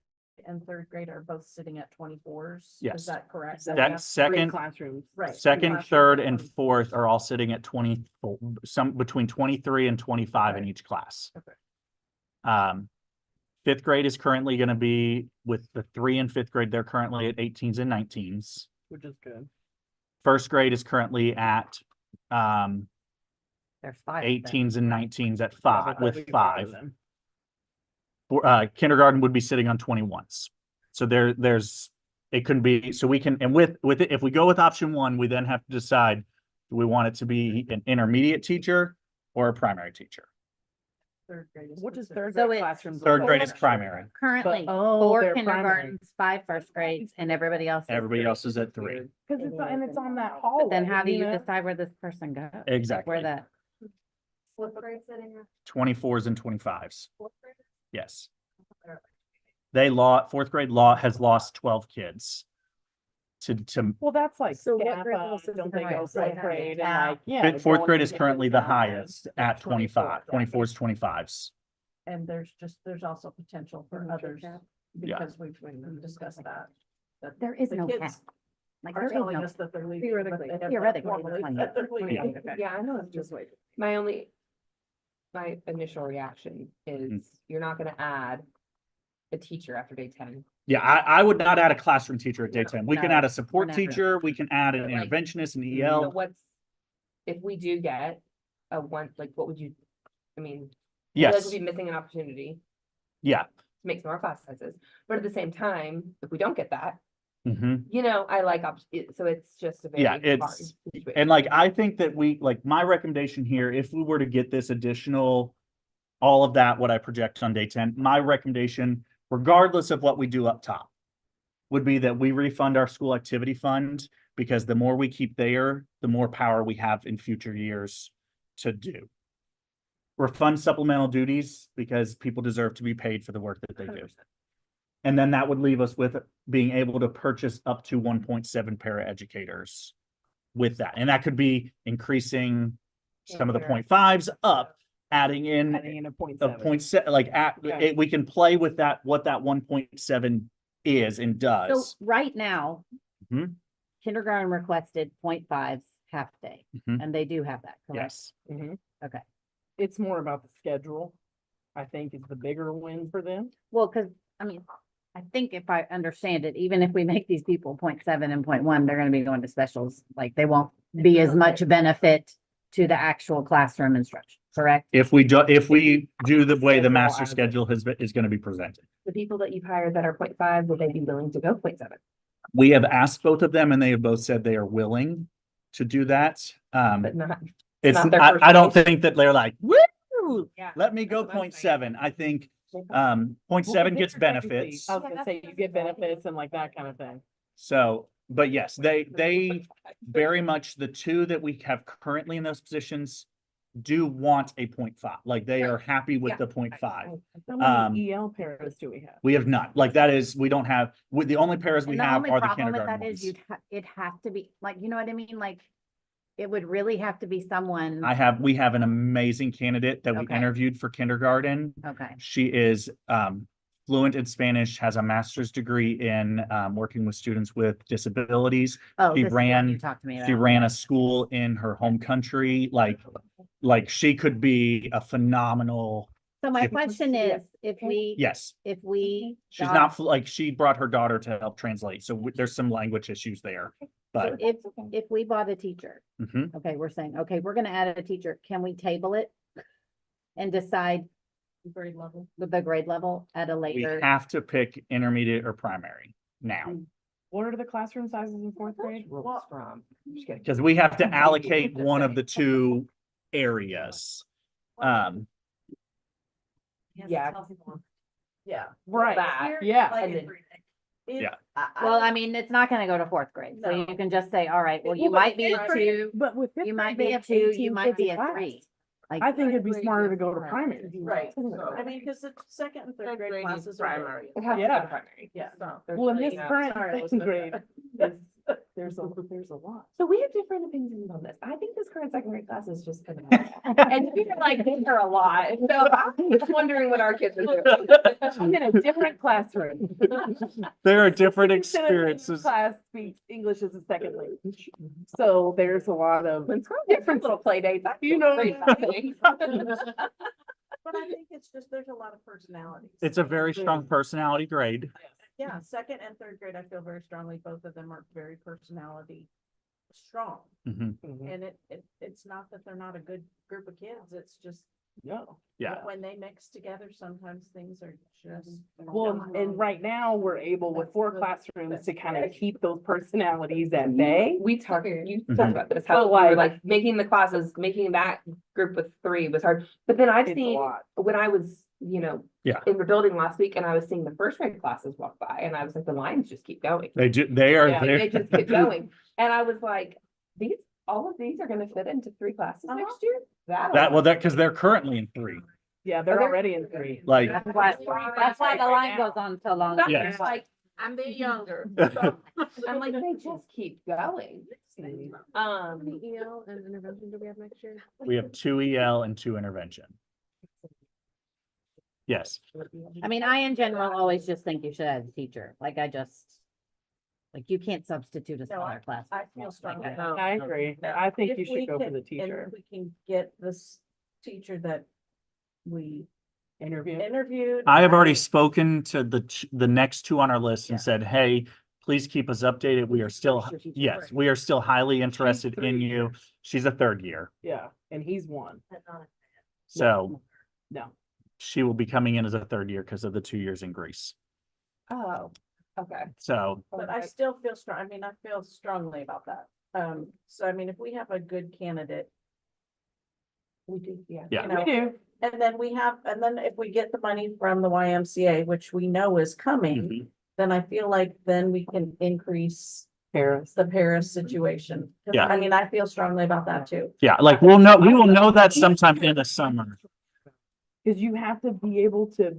and 3rd grade are both sitting at 24s. Yes. Is that correct? That Three second, classrooms. Right. second, Classroom third, at and 24. fourth are all sitting at 20, some between 23 and 25 in Okay. each class. Okay. 5th grade is currently going to be with the 3 and 5th grade. They're currently at 18s and 19s. Which is good. 1st grade is currently at There's 5. 18s and 19s at Yeah, five but with there'll be 5. of them. Kindergarten would be sitting on 21s. So there's it can be, so we can, and with it, if we go with option 1, we then have to decide, do we want it to be an intermediate teacher or a primary teacher? 3rd grade is. What does specific. 3rd So grade it's- classrooms? look 3rd like? grade is primary. Currently, oh, 4 they're primary. kindergartens, 5 first grades, and everybody else. Everybody else is at 3. Cause it's on that hallway. Then how do you know? decide where this person goes? Like, Exactly. Where that, What grade sitting at? 24s and 25s. 4th grade? Yes. 4th grade law has lost 12 kids to Well, that's like So what staff grade up, level is don't the they go highest? 4th Right. grade and Yeah. like, yeah. 4th going grade is into currently the 25. highest at 25, 24s, 25s. And there's also potential for others, Yeah. because we've discussed that. that there is the no kids cap. Like, Are there is telling no, us that they're leaving. but Theoretically. they have not Theoretically, formally it's said they're 20. leaving. Yeah. Yeah, I know, it's Just just wait. my initial reaction is you're not gonna add a teacher after day 10. Yeah, I would not add a classroom teacher at day No, 10. We can no, add a support never. teacher, we can add an But, like, interventionist, an So EL. if we do get a one, like, what would you, I mean, I feel like Yes, we'd be missing an opportunity yeah. to make some more class sizes, but at the same time, if we don't get that, Mhm. I like, so it's just a very Yeah, hard it's, situation. and like, I think that my recommendation here, if we were to get this additional, all of that, what I project on day 10, my recommendation, regardless of what we do up top, would be that we refund our school activity fund, because the more we keep there, the more power we have in future years to do. Refund supplemental duties, because people deserve to be paid for the work that they do. And then that would leave us with being able to purchase up to 1.7 para educators with that. And that could be increasing some of the 0.5s up, adding in Adding in a point a 7. 0.7, like Okay. we can play with that, what that 1.7 is and so does. right now, Mhm. kindergarten requested 0.5s half day, Mhm. and they do have that, correct? Yes. Mhm. Okay. It's more about the schedule, I think is the bigger win for them. Well, because, I mean, I think if I understand it, even if we make these people 0.7 and 0.1, they're gonna be going to specials, like, they won't be as much benefit to the actual classroom instruction, correct? If we do the way the Schedule master as it- schedule is going to be presented. The people that you've hired that are 0.5, would they be willing to go 0.7? We have asked both of them and they have both said they are willing to do that. But not, It's, not their I first don't choice. think that they're like, woo, Yeah, let me go that's what I'm 0.7. I think, Well, 0.7 gets they're technically- benefits. I was gonna say, you get benefits and like that kind of thing. So, but yes, they very much, the two that we have currently in those positions do want a 0.5. Like they are happy with Yeah. the 0.5. How Um, many EL paras do we have? We have not, like that is, we don't have, with the only pairs we And the have only are the problem with kindergarten that is ones. it'd have to be, like, you know what I mean? Like, it would really have to be someone, We have an amazing candidate that we Okay. interviewed for kindergarten. okay, She is fluent in Spanish, has a master's degree in working with students with disabilities. oh, She this is what ran- you talked to me about. She ran a school in her home country, like she could be a phenomenal, So my Yeah. question is, if we, yes. if we. She's got- not, like, she brought her daughter to help translate, so there's some language issues there, So but. if we bought a teacher, Mhm. okay, we're saying, okay, we're gonna add a teacher, can we table it? And decide Grade level. with the grade level at a We later? have to pick intermediate or primary now, What are the classroom sizes in fourth grade? Rules from. I'm just kidding. because we have to allocate one of the two areas. Yeah. Yeah. Right, That, yeah. and then- Yeah. Well, I mean, it's not gonna go to fourth grade, so you No. can just say, all right, well, you Well, might be fifth a grade- two, But with fifth you grade, might be they a have two, you 18 might be kids a a three. class. Like, I think it'd be smarter to go to primary. Right. I mean, because the second and third grade classes are. primary. It has to go Yeah. to primary. Yeah. So, Well, in this yeah. current Sorry, second Elizabeth. grade, there's a lot. So we have different opinions on this. I think this current second grade class is just phenomenal. And you feel like they are a lot. So I'm just wondering what our kids are doing. I'm in a different classroom. There are different 50% of the experiences. Class speaks English as a second language. So there's a lot of Different little play dates. I You feel know great what I about it. But I think it's just, there's a lot of personalities. It's a very strong personality grade. Yeah, second and third grade, I feel very strongly, both of them are very personality strong. Mhm. And it's not that they're not a good group of kids, it's just no. Yeah. when they mix together, sometimes things are just. Well, and right now, we're able with 4 classrooms to kind of keep those personalities at bay. We talked, you Mhm. talked about this, But how we were like- like making the classes, making that group with 3 was hard. But then I've It's a seen, lot. when I was, Yeah. in the building last week and I was seeing the first grade classes walk by and I was like, the lines just keep going. They are Yeah, there. they just keep going. And I was like, all of these are gonna fit into 3 classes next year? Because they're currently in 3. Yeah, they're they're- already in 3. Like, That's why the line goes on so long. That's Yeah. like, I'm the younger. I'm like, they just keep going. How many EL and intervention do we have next year? we have 2 EL and 2 intervention. Yes. I mean, I in general always just think you should have a teacher, like like you can't substitute a No, smaller class. I feel strongly. Like, about I agree. I think If you we should go for can- the and teacher if we can get this teacher that we interview. interviewed. I have already spoken to the next 2 on our list Yeah. and said, hey, please keep us updated. We are still, yes, we are still highly interested in 3 you. years. She's a 3rd year. Yeah, and he's 1. So No. she will be coming in as a 3rd year because of the 2 years in Greece. Oh, okay. So But I still feel strong, I mean, I feel strongly about that. So I mean, if we have a good candidate. We do, yeah. Yeah. you know, We do. And then if we get the money from the YMCA, which we know is coming, mhm. then I feel like then we can increase Paris. the Paris situation. Yeah. I mean, I feel strongly about that too. Yeah, like we will know that sometime in the summer. Because you have to be able to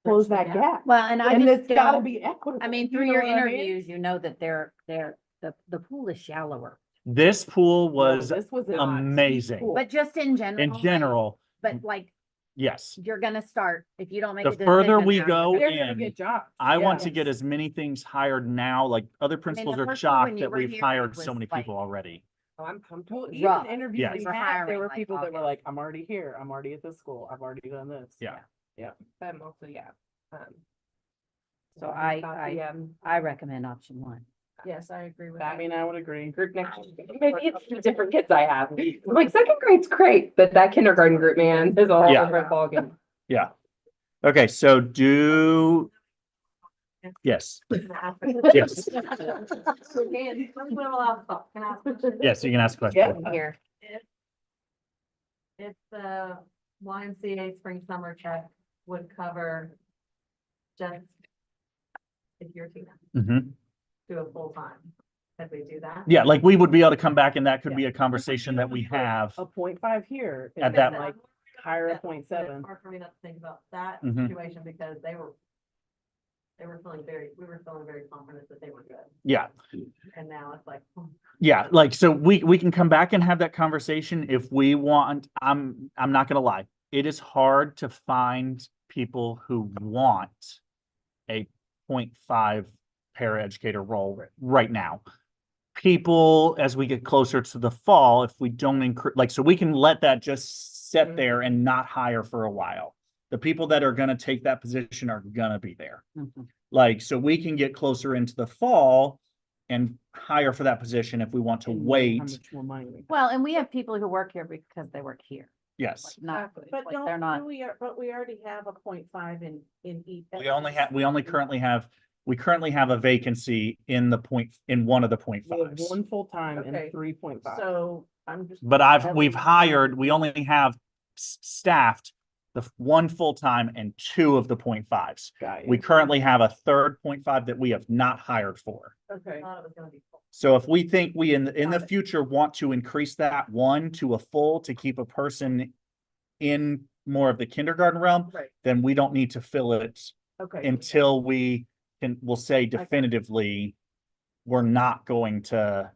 close that gap. Well, and I And just it's gotta don't, be equitable. I mean, you through know your what I mean? interviews, you know that the pool is shallower, This pool No, was this was a amazing. pool. but just in general. In general, But like, yes. you're gonna start, if you don't make. The a further decision we now, go They're gonna in, get jobs. I want Yeah. to get as many things hired now, like other principals the are first one when shocked you that were we've here, hired it so was many like- people already. Oh, I'm comfortable. Well, with even rough. interviews Yeah. we We were had, there hiring, were like, people that were August. like, I'm already here, I'm already at this school, I've already done this. Yeah. But I'm also, yeah. So we've got the, I recommend option one. Yes, I agree with I that. mean, I would agree. group next, maybe it's the different kids I have. I'm like, second grade's great, but that kindergarten group, man, is a whole Yeah. different ballgame. Yeah. Okay, so yes, yes, yes, you can ask a question. Yeah. Here. If the YMCA spring summer check would cover just if you're team Mhm. to a full time, could we do that? Yeah, like we would be able to come back and that could be a conversation that we have. A 0.5 here. At and that- then, like hire a 0.7. It's hard for me not to think about that Mhm. situation because we were feeling very confident that they were good. Yeah, And now it's like, yeah, like, so we can come back and have that conversation if we want. I'm not gonna lie. It is hard to find people who want a 0.5 paraeducator role right now. People, as we get closer to the fall, if we don't increase, like, so we can let that just sit there and not hire for a while. The people that are gonna take that position are gonna be there. Mhm. Like, so we can get closer into the fall and hire for that position if we want to and know wait. How much more money we have. Well, and we have people who work here because they work here, Yes, like not, But like they're not. but we already have a 0.5 in each. we only currently have a vacancy in one of the We have 0.5s. one full-time Okay. and 3.5. So I'm just. But we only have staffed the one full-time and 2 of the 0.5s. Got We you. currently have a third 0.5 that we have not hired for. Okay. I thought it was gonna be full. So if we think we in the Got it. future want to increase that one to a full to keep a person in more of the kindergarten realm, Right, then we don't need to fill it okay. until we'll say definitively, we're not going to.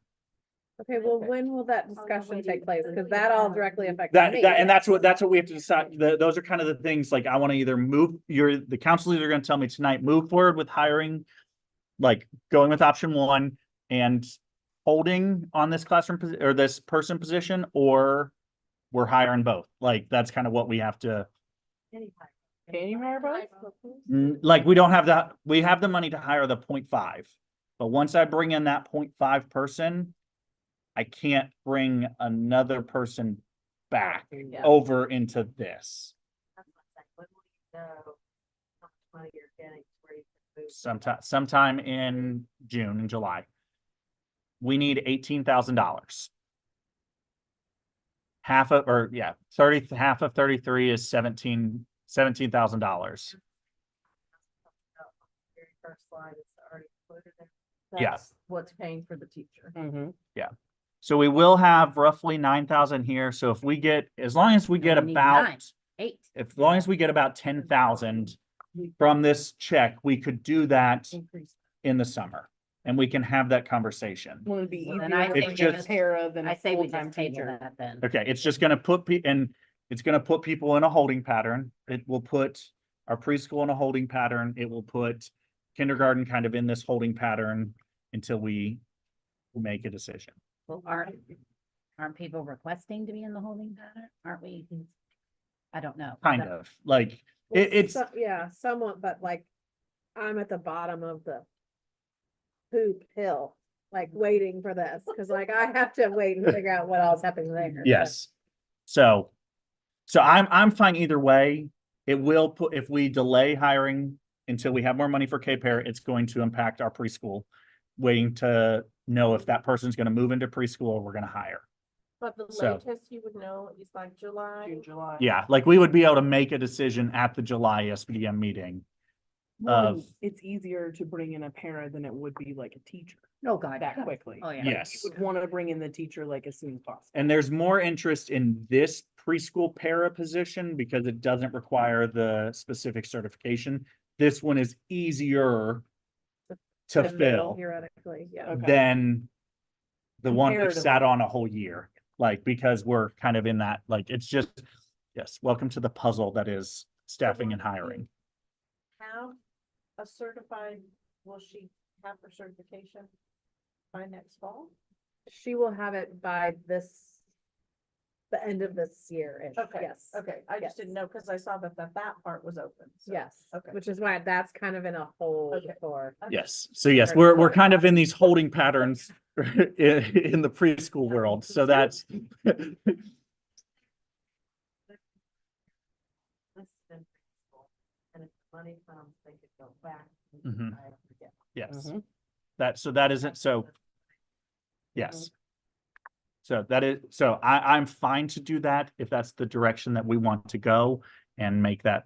Okay, well, Okay. when will that discussion take place? Because that all directly affects That, me. and that's what we have to decide. Those are kind of the things, like, I want to either the council is either going to tell me tonight, move forward with hiring, like going with option one and holding on this classroom or this person position, or we're hiring both. Like, that's kind of what we have to, Can you hire both? like, we don't have that. We have the money to hire the 0.5. But once I bring in that 0.5 person, I can't bring another person back Yeah. over into this. That's what I'm saying. When will you know how much money you're getting where you can move? Sometime in June and July. We need $18,000. Half of 33 is $17,000. Very first slide is already included there. Yeah. That's what's paying for the teacher. Mm-hmm. So we will have roughly 9,000 here. So if we get, as long as we get We need about, 9, 8. as long as we get about 10,000 from this check, we could do that Increase. in the summer. And we can have that conversation. Well, it'd be Well, then easier I to think bring we in a just- para than I a say we full-time just table teacher. that then. Okay, it's just gonna put it's gonna put people in a holding pattern. It will put our preschool in a holding pattern. It will put kindergarten kind of in this holding pattern until we make a decision. Well, aren't people requesting to be in the holding pattern? Aren't we? I don't know. Kind of, like, Well, it's, Yeah, somewhat, but like, I'm at the bottom of the poop hill, like waiting for this, because like I have to wait and figure out what else happens there. so. yes. So I'm fine either way. It will put, if we delay hiring until we have more money for K-Pair, it's going to impact our preschool. Waiting to know if that person's gonna move into preschool or we're gonna hire. But the So- latest you would know is like July. June, July. Yeah, like we would be able to make a decision at the July SBDM meeting. Well, and of- it's easier to bring in a para than it would be like a teacher Oh, God. that quickly. Oh, yeah. Yes. You would want to bring in the teacher like as soon as possible. And there's more interest in this preschool para position because it doesn't require the specific certification. This one is easier to fill Theoretically, yeah. Okay. than the one we sat Comparatively. on a whole year. Like, because we're kind of in that, like, it's just, yes, welcome to the puzzle that is staffing and hiring. Have a certified, will she have her certification by next fall? She will have it by the end of this year. Okay, Yes. okay, I Yes. just didn't know, because I saw that part was open. so- Yes, Okay. which is why that's kind of in a hold Okay. for. Yes. So yes, we're kind of in these holding patterns in the preschool world. So that's And if money comes, they could go back. Mhm. I forget. yes. Mhm. That isn't so. Yes. So that is, so I'm fine to do that if that's the direction that we want to go and make that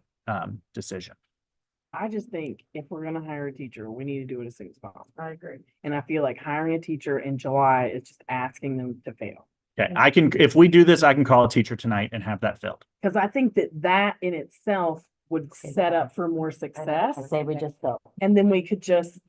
decision. I just think if we're gonna hire a teacher, we need to do it as soon as possible. I agree. And I feel like hiring a teacher in July is just asking them to fail. Okay, I can, if we do this, I can call a teacher tonight and have that filled. Cause I think that in itself would set up for more success. I say we just go. And then we could just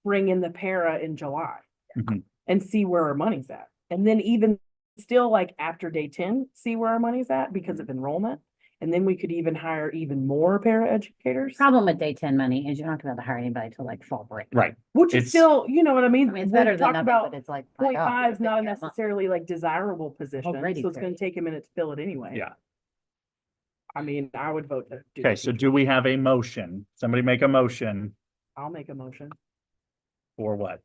bring in the para in July Mhm. and see where our money's at. And then even still like after day 10, see where our money's at because of enrollment. And then we could even hire even more para educators, Problem with day 10 money is you're not gonna be able to hire anybody till like fall break. Right. which is It's- still, you know what I mean? I mean, it's We better than talked nothing, about but it's like. 0.5 is not a necessary. necessarily like desirable position, Already so it's gonna very- take a minute to fill it anyway. Yeah. I mean, I would vote to do. Okay, the so teacher. do we have a motion? Somebody make a motion I'll make a motion for what?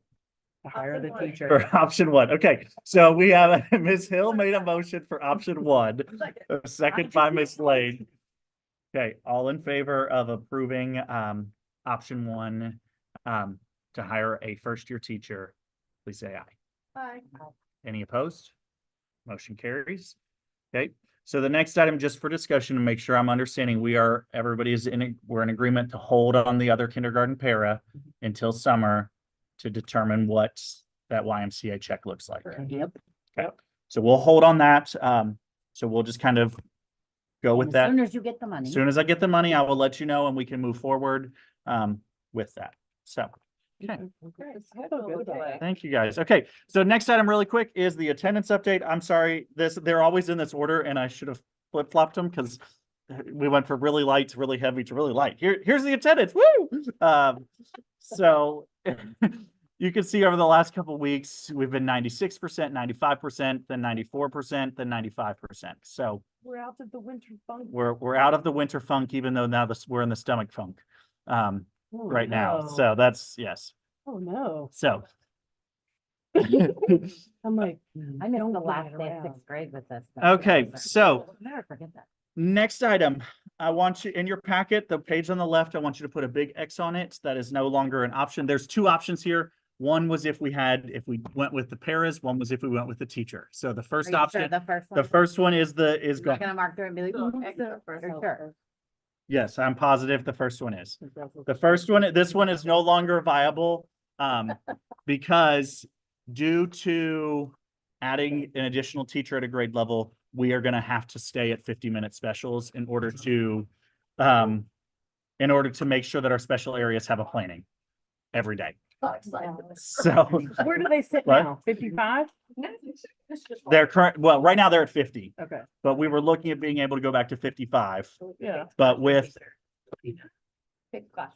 to hire the Option one. teacher. For option one. Okay, so we have Ms. Hill made a motion for option one, a second by Ms. Lane. Okay, all in favor of approving option one to hire a first-year teacher, please say aye. Bye. Any opposed? Motion carries. Okay, so the next item, just for discussion to make sure I'm understanding, we're in agreement to hold on the other kindergarten para until summer to determine what that YMCA check looks like. Yep. Okay, so we'll hold on that. So we'll just kind of go with As that. soon as you get the money. As soon as I get the money, I will let you know and we can move forward with that. So, okay. I feel good about that. Thank you, guys. Okay, so next item really quick is the attendance update. I'm sorry, they're always in this order and I should have flip-flopped them because we went from really light to really heavy to really light. Here's the attendance, woo! So you can see over the last couple of weeks, we've been 96%, 95%, then 94%, then 95%. So We're out of the winter funk. we're out of the winter funk, even though now we're in the stomach funk Oh, right now. no. So that's, yes. Oh, no. So I'm like. I missed don't the put last it day of around. sixth grade with this. Okay, so- Never forget that. next item, I want you, in your packet, the page on the left, I want you to put a big X on it. That is no longer an option. There's two options here. One was if we went with the paras, one was if we went with the teacher. So the Are first you sure option, The first the one. first one is I'm not gone. gonna mark through it and be like. So, "Mm, X for for sure." Yes, I'm positive the first one is. The first one, this one is no longer viable, because due to adding an additional teacher at a grade level, we are gonna have to stay at 50-minute specials in order to make sure that our special areas have a planning every day. So Where do they sit What? now? 55? well, right now they're at 50, Okay, but we were looking at being able to go back to 55, yeah. but with, Pick class.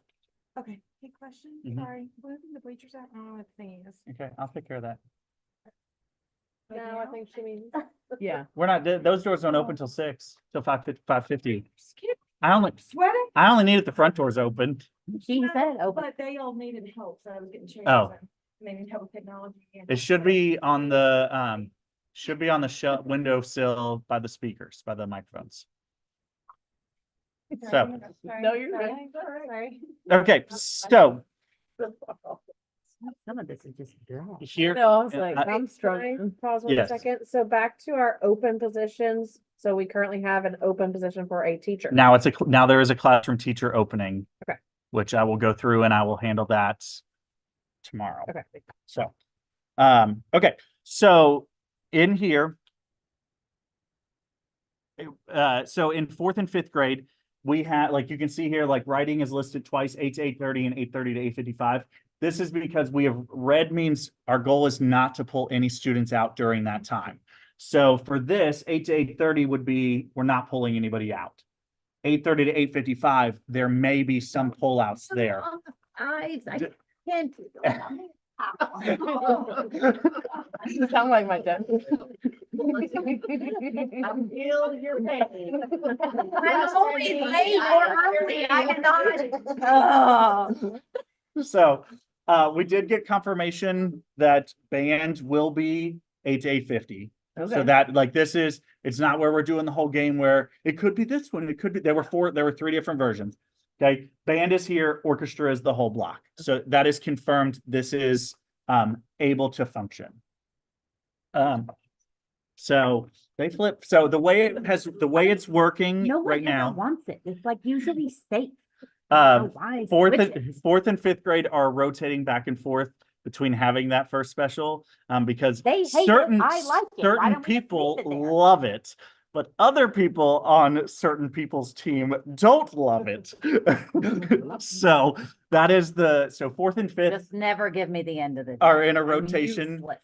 Okay, big question, Mhm. sorry, where are the bleachers at? Oh, it's things. okay, I'll take care of that. No, I think she means. Yeah. We're not, those doors don't open till 6, till 5:50. Skip I only needed the front doors open. She said, oh, But they all needed help, so I was getting changed. Oh. and They need help with technology. and- It should be on the windowsill by the speakers, by the microphones. So, No, you're good. Sorry. okay, so some of this is just dry. here, No, I was and like, I- I'm Can I struggling. Pause 1 Yes. second. So back to our open positions. So we currently have an open position for a teacher. now now there is a classroom teacher opening. Okay. Which I will go through and I will handle that tomorrow. Okay. So, okay, so in here. So in 4th and 5th grade, we had, like, you can see here, like, writing is listed twice, 8 to 8:30 and 8:30 to 8:55. This is because red means our goal is not to pull any students out during that time. So for this, 8 to 8:30 would be, we're not pulling anybody out. 8:30 to 8:55, there may be some pullouts there. I D- can't. You sound like my dad. I feel your pain. So, we did get confirmation that band will be 8 to 8:50. So Okay. that like it's not where we're doing the whole game where it could be this one, it could be, there were 3 different versions. Okay, band is here, orchestra is the whole block. So that is confirmed. This is able to function. So they flip. So the way it's working No one right ever now, wants it. It's like usually safe. I don't know why fourth switch and it. fourth and fifth grade are rotating back and forth between having that first special, because They hate it. I like it. Why certain don't we just people leave it there? love it, but other people on certain people's team don't love it. So that is so fourth and fifth Just never give me the end of the day. are in a I'm rotation. useless.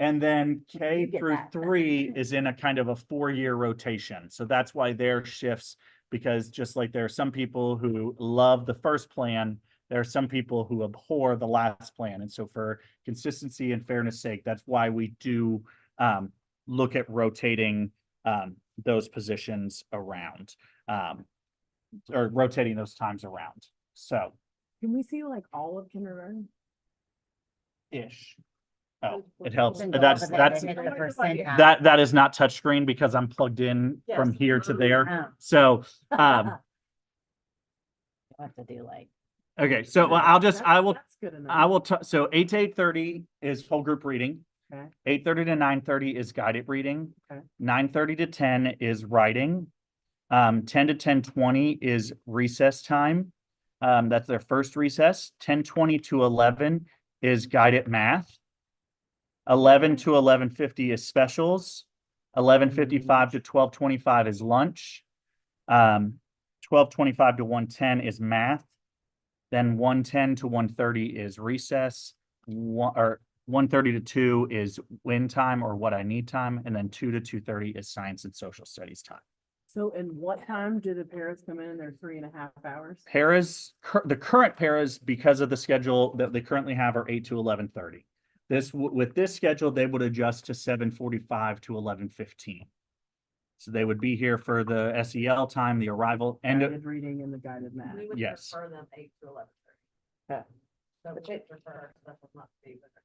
And then K You get through that. 3 is in a kind of a 4-year rotation. So that's why their shifts, because just like there are some people who love the first plan, there are some people who abhor the last plan. And so for consistency and fairness sake, that's why we do look at rotating those positions around, or rotating those times around. So Can we see like all of kindergarten? ish. Oh, it helps. Then go That's over there that's to hit the percentile. that is not touchscreen because I'm plugged in from Yes. here to there. Oh. So You have to do like. okay, so well, I will That's good enough. so 8 to 8:30 is whole group reading. Okay. 8:30 to 9:30 is guided reading. Okay. 9:30 to 10 is writing. 10 to 10:20 is recess time. That's their first recess. 10:20 to 11 is guided math. 11 to 11:50 is specials. 11:55 to 12:25 is lunch. 12:25 to 1:10 is math. Then 1:10 to 1:30 is recess. 1:30 to 2 is win time or what I need time. And then 2 to 2:30 is science and social studies time. So in what time do the parents come in? They're 3.5 hours? The current paras, because of the schedule that they currently have, are 8 to 11:30. With this schedule, they would adjust to 7:45 to 11:15. So they would be here for the SEL time, the arrival, and Guided reading and the guided math. We would Yes. prefer them 8 to 11:30. Okay. So we would prefer our specials not to be with them.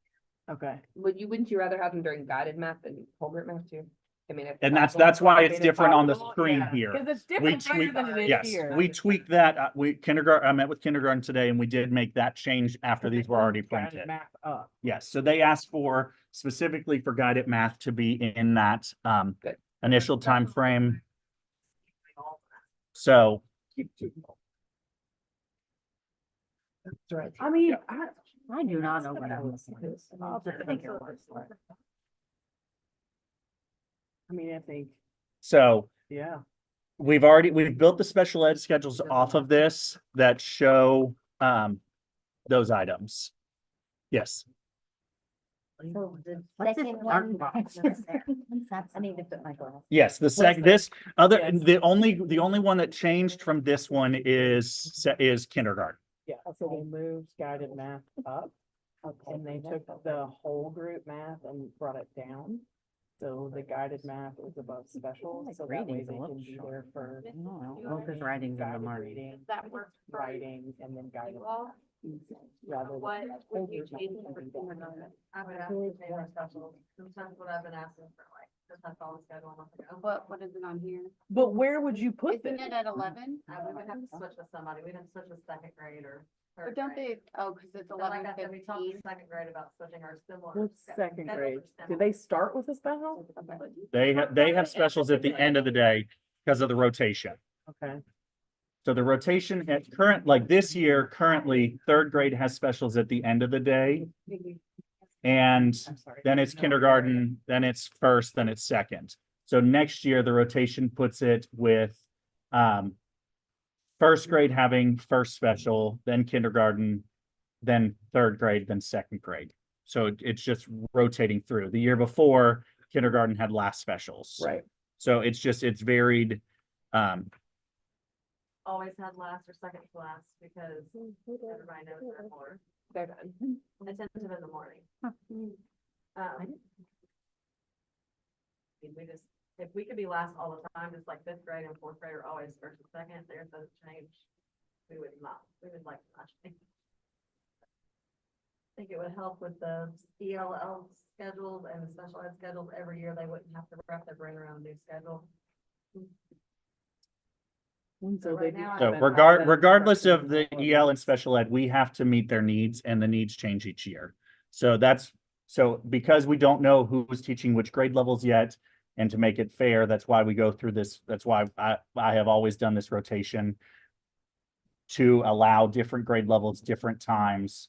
Okay. Wouldn't you rather have them during guided math than whole group math too? I mean. and that's why it's different on the screen here. Because it's We different here tweak, than it is yes, here. we tweaked that. I met with kindergarten today and we did make that change after these were already Guided printed. math up. Yes, so they asked for specifically for guided math to be in that Good. initial time frame. So I mean, I do not know what I'm listening to. I'll just take your word for it. I mean, I think, so yeah. we've built the special ed schedules off of this that show those items. Yes. So the second one. I need to put my glasses. Yes, Yes. the only one that changed from this one is kindergarten. Yeah, so they moved guided math up and they took the whole group math and brought it down. So the guided math is above special, so that way Reading's a they little can be short. there for Well, because writing's in the guided morning. reading, That works for writing, and then guided. you all. rather than What whole would you group math change and for then kindergarten? I would ask if they were specials. Sometimes what I've been asking for, like, just that's all the schedule a month ago. What is it on here? But where would you put Isn't this? it at 11? We would have to switch with somebody. We'd have to switch with second grade or But third don't grade. they, oh, because it's But like 11, I said, we talked to 15. second grade about switching our similar. What's second grade? Do they start with a special? They have specials at the end of the day because of the rotation. Okay. So the rotation at like this year, currently, third grade has specials at the end of the day. And I'm sorry. then it's kindergarten, then it's first, then it's second. So next year, the rotation puts it with first grade having first special, then kindergarten, then third grade, then second grade. So it's just rotating through. The year before, kindergarten had last specials. Right. So it's varied. Always had last or second class because everybody knows they're more They're done. attentive in the morning. We just, if we could be last all the time, just like fifth grade and fourth grade are always first and second, theirs doesn't change. We would like to not change. I think it would help with the ELL schedules and the special ed schedules every year. They wouldn't have to wrap their brain around a new schedule. So right now, So I've been- regardless of the EL and special ed, we have to meet their needs and the needs change each year. So because we don't know who's teaching which grade levels yet, and to make it fair, that's why we go through this. That's why I have always done this rotation to allow different grade levels, different times,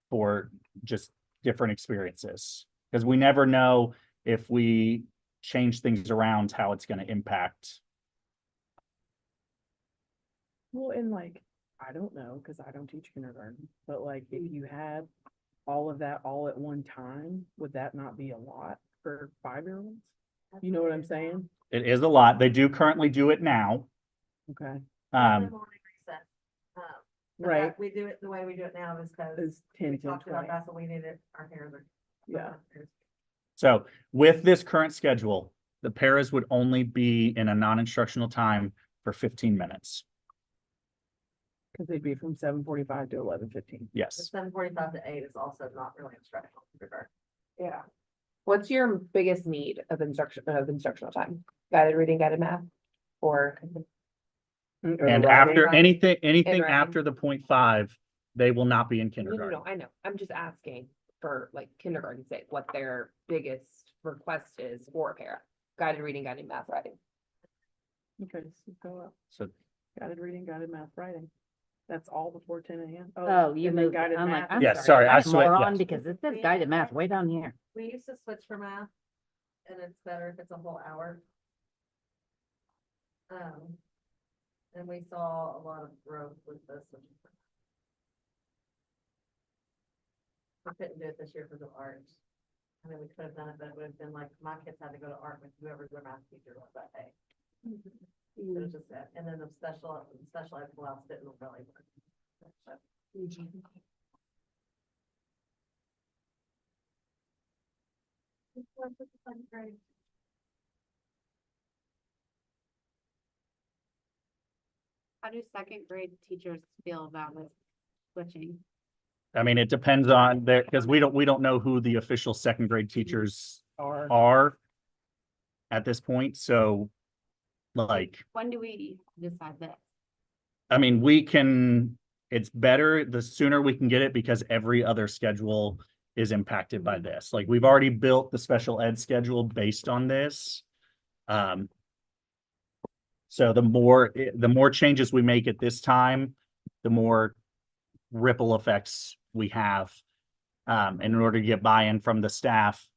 for just different experiences. Because we never know if we change things around, how it's going to impact. Well, and like, I don't know, because I don't teach kindergarten, but like, if you had all of that all at one time, would that not be a lot for 5-year-olds? You know what I'm saying? It is a lot. They do currently do it now. Okay. Every morning recess. But Right. that- We do it the way we do it now is because Is we 10 to talked about 20. that's what we needed. Our parents are. Yeah. So with this current schedule, the paras would only be in a non-instructional time for 15 minutes. Because they'd be from 7:45 to 11:15. Yes. 7:45 to 8 is also not really instructional. Yeah. What's your biggest need of instructional time? Guided reading, guided math, or? And after anything writing. after the 0.5, they will not be in No, kindergarten. I know. I'm just asking for like kindergarten sake, what their biggest request is for a para. Guided reading, guided math, writing. Okay, so go up. So Guided reading, guided math, writing. That's all before 10 a.m. Oh, you and then moved. guided I'm like, math I'm is- Yeah, sorry, I I'm switched, moron yes. because it says guided math way down here. We used to switch for math. And it's better if it's a whole hour. And we saw a lot of growth with this. We couldn't do it this year because of art. I mean, we could have done it, but it would have been like, my kids had to go to art with whoever their math teacher was that day. It was just that, and then the special ed class didn't really work. So, How do second grade teachers feel about it switching? I mean, it depends on their, because we don't know who the official second grade teachers are at this point. So like, When do we decide this? I mean, it's better the sooner we can get it because every other schedule is impacted by this. Like we've already built the special ed schedule based on this. So the more changes we make at this time, the more ripple effects we have. And in order to get buy-in from the staff,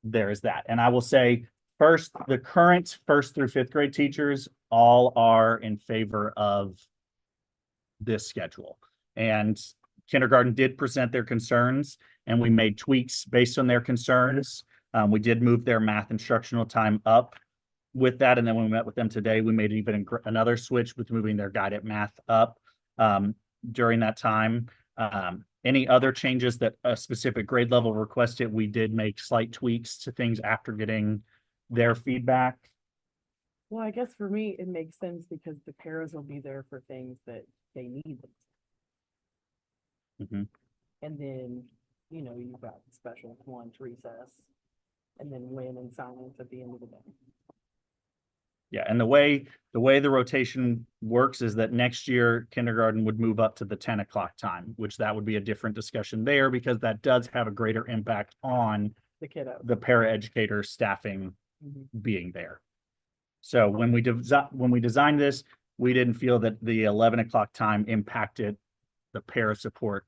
there is that. And I will say first, the current 1st through 5th grade teachers all are in favor of this schedule. And kindergarten did present their concerns and we made tweaks based on their concerns. We did move their math instructional time up with that. And then when we met with them today, we made even another switch with moving their guided math up during that time. Any other changes that a specific grade level requested, we did make slight tweaks to things after getting their feedback. Well, I guess for me, it makes sense because the paras will be there for things that they need them. Mhm. And then, you've got special lunch recess and then win and silence at the end of the day. Yeah, and the way the rotation works is that next year kindergarten would move up to the 10 o'clock time, which that would be a different discussion there because that does have a greater impact on The kiddo. the paraeducator staffing Mhm. being there. So when we designed this, we didn't feel that the 11 o'clock time impacted the para support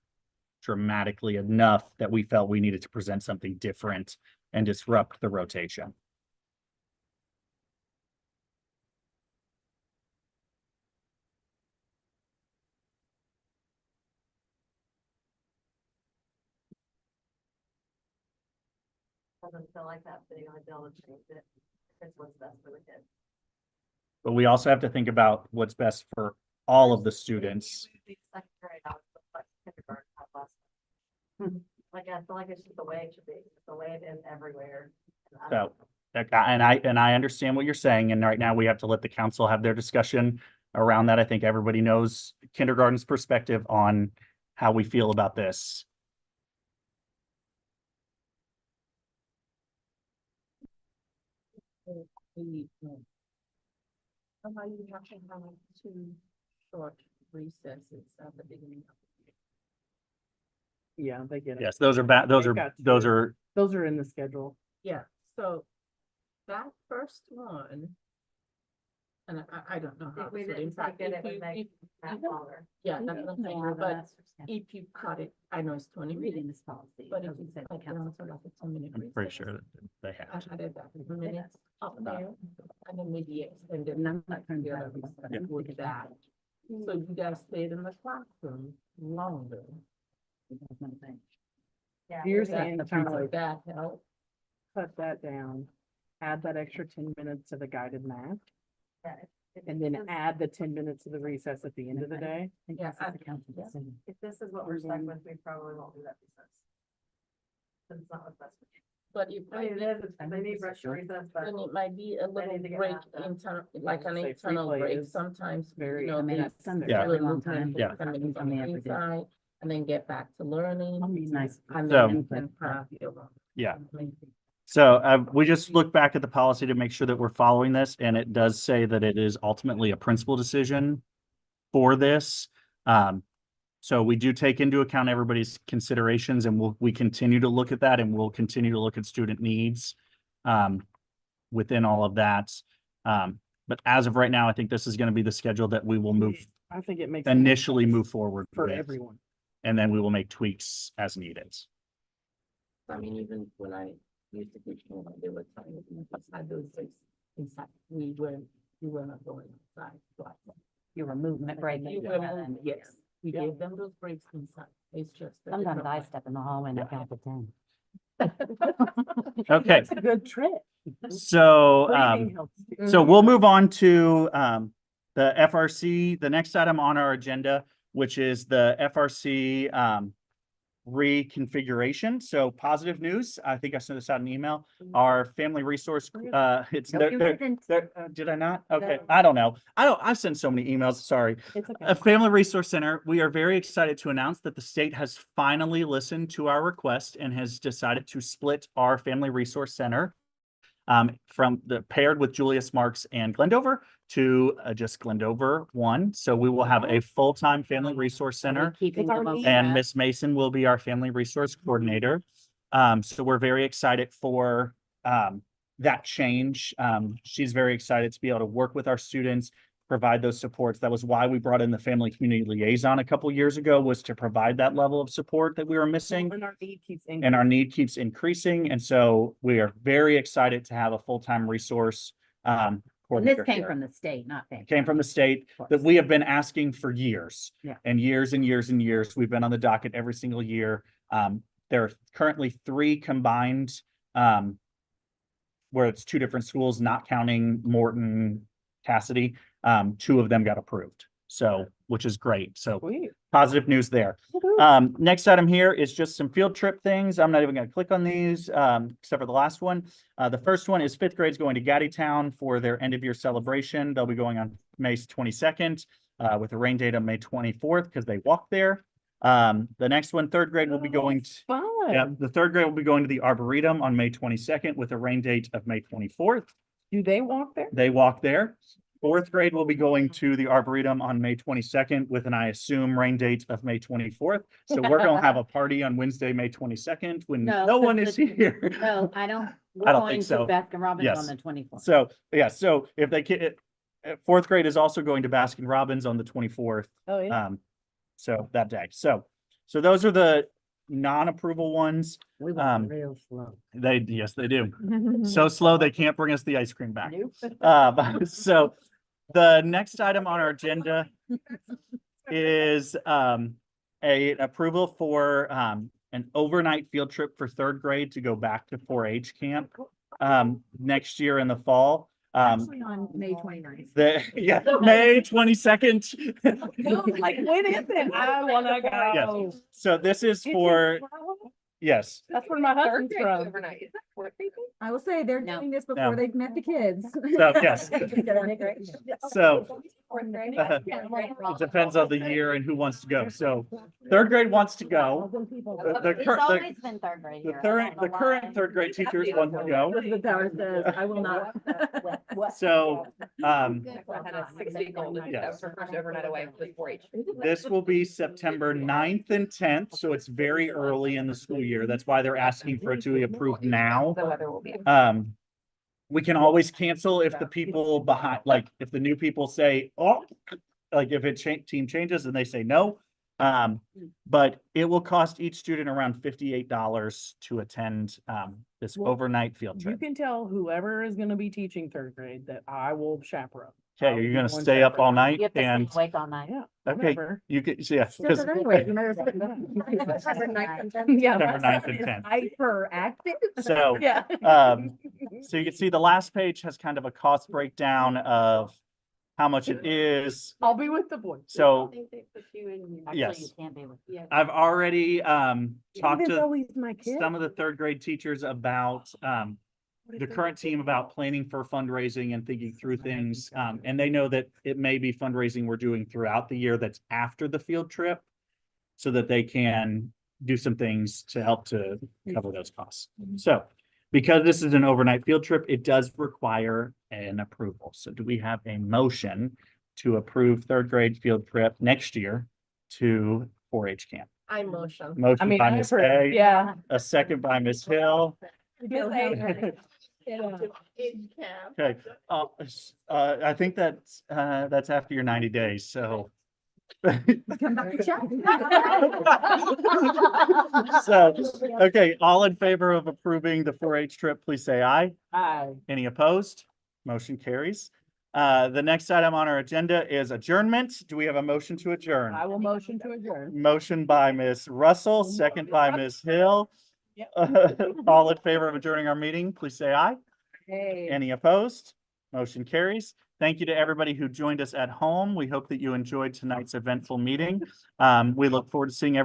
dramatically enough that we felt we needed to present something different and disrupt the rotation. doesn't feel like that video, I'd be able to change it. It's what's best for the kids. But we also have to think about what's best for all of the students. Second grade, I was like kindergarten, I was Yeah, I feel like it's just the way it should be, it's the way it is everywhere. And I So, don't- and I understand what you're saying, and right now we have to let the council have their discussion around that. I think everybody knows kindergarten's perspective on how we feel about this. How you have to have 2 short recesses at the beginning of Yeah, they get it. Yes, those are bad, those They've are, got those two. are, Those are in the schedule. Yeah, so that first one. And I don't know how If we this would didn't impact. take it, if it would you- make if- that longer. Yeah, that's what I'm saying, Yeah, but that's- if you cut it, I know it's 20 Reading minutes, this policy. but if doesn't you say the cut council. down to like a 10-minute. I'm pretty recess, sure that they I have. added that 10 minutes up there, and then maybe extended. And I'm not trying to. Yeah, argue, but yeah. I think With it's that. right. So you guys stayed in the classroom longer. That's what I'm saying. Yeah, You're maybe that's saying the kind of Would like that help? cut that down, add that extra 10 minutes to the guided math, Yeah, if and then this is- add the 10 minutes of the recess at the end of the day. I think Yeah, this is I- the council yeah. decision. If this is what we're stuck with, we probably won't do that recess. But it's not what's best. for you. But it I mean, might it be, is, it's- they need rush recess, but then it might be a little need to get break, math done. internal, like an Say free internal play break, is sometimes, very- you know, I mean, they it's done Yeah. for a really long movement time. for Yeah. 10 minutes on Something the we ever did. inside, and then get back to learning, It's nice. and So- then you can pass it along. Yeah. So we just look back at the policy to make sure that we're following this, and it does say that it is ultimately a principal decision for this. So we do take into account everybody's considerations, and we continue to look at that, and we'll continue to look at student needs within all of that. But as of right now, I think this is going to be the schedule that we will move, I think it makes. the most initially sense move forward for with, everyone. and then we will make tweaks as needed. I mean, even when I used to teach, there were times when I had those breaks inside, we were not going outside. You were movement breaking. You were, yes, we Yeah. gave them those breaks inside, it's just. that Sometimes it's I not step in the hallway and I count to 10. Okay, It's a good trick. so, Breathing helps too. so we'll move on to the FRC, the next item on our agenda, which is the FRC reconfiguration. So positive news, I think I sent this out in an email. Our family resource, it's, No, you didn't. did I not? Okay, No. I don't know. I've sent so many emails, sorry. It's okay. A Family Resource Center, we are very excited to announce that the state has finally listened to our request and has decided to split our Family Resource Center from the paired with Julius Marks and Glendover to just Glendover 1. So we will have a full-time Family Resource Center. Keeping It's our them need. And open. Miss Mason will be our family resource coordinator. So we're very excited for that change. She's very excited to be able to work with our students, provide those supports. That was why we brought in the family community liaison a couple years ago, was to provide that level of support that we were missing. And our need keeps And our need keeps increasing. And so we are very excited to have a full-time resource And this coordinator came here. from the state, not family. Came from the state Of that course. we have been asking for years. Yeah. And years and years and years. We've been on the docket every single year. There are currently 3 combined, where it's 2 different schools, not counting Morton, Cassidy. 2 of them got approved. So, which is great. So Sweet. positive news there. Next item here is just some field trip things. I'm not even going to click on these, except for the last one. The first one is 5th grade's going to Gaddytown for their end of year celebration. They'll be going on May 22nd, with a rain date on May 24th because they walked there. The next one, 3rd grade will be going to, Fun. yeah, the 3rd grade will be going to the Arboretum on May 22nd with a rain date of May 24th. Do they walk there? They walk there. 4th grade will be going to the Arboretum on May 22nd with an, I assume, rain date of May 24th. So we're going to have a party on Wednesday, May 22nd when No, no because one is the- here. No, I don't. We're I don't going think so. to Baskin Robbins on Yes. the 24th. So, yeah, so if they can, 4th grade is also going to Baskin Robbins on the 24th. Oh, yeah. So that day. So those are the non-approval ones. We um, went real slow. Yes, they do. So slow, they can't bring us the ice cream back. Nope. So the next item on our agenda is an approval for an overnight field trip for 3rd grade to go back to 4-H camp next year in the fall. Actually on May 29th. May 22nd. Like, when is it? I wanna go. Yes. So this is for, Yes. That's where my husband's from. Overnight, is that fourth grade? I will say they're No. doing this No. before they've met the kids. So, yes. So Fourth grade? it depends on the year and who wants to go. So third grade wants to go. The It's cur- the- always been third grade The here. I current, don't the know current why. third grade teachers want to go. Elizabeth Tower says, I will not. So, I had a 6-week-old that Yes. was her first overnight away with 4-H. this will be September 9th and 10th, so it's very early in the school year. That's why they're asking for it to be approved now. The weather will be. We can always cancel if the people behind, like, if the new people say, oh, like if team changes and they say no. But it will cost each student around $58 to attend, this Well, overnight field You trip. can tell whoever is gonna be teaching third grade that I will chaperone. Okay, are you gonna stay up all night You have to stay and, awake all night. Yeah. okay, whatever. you could, yeah, Just because anyway, you know. Yeah, September my 9th son and is 10th. Hyperactive. So, Yeah. so you can see the last page has kind of a cost breakdown of how much it is. I'll be with the boys. So think they put you in here. Actually, Yes. you can't be with. Yeah. I've already, talked Even to though he's my kid. some of the third grade teachers about, the current team about planning for fundraising and thinking through things. And they know that it may be fundraising we're doing throughout the year that's after the field trip, so that they can do some things to help to cover those costs. So because this is an overnight field trip, it does require an approval. So do we have a motion to approve third grade field trip next year to 4-H camp? I motion. Motion by Ms. Hay, Yeah. a second by Ms. Hill. In camp. Okay, I think that's after your 90 days, so. Come back and check. So, okay, all in favor of approving the 4-H trip, please say aye. Aye. Any opposed? Motion carries. The next item on our agenda is adjournment. Do we have a motion to adjourn? I will motion to adjourn. Motion by Ms. Russell, second by Ms. Hill. All in favor of adjourning our meeting, please say aye. Hey. Any opposed? Motion carries. Thank you to everybody who joined us at home. We hope that you enjoyed tonight's eventful meeting. We look forward to seeing everybody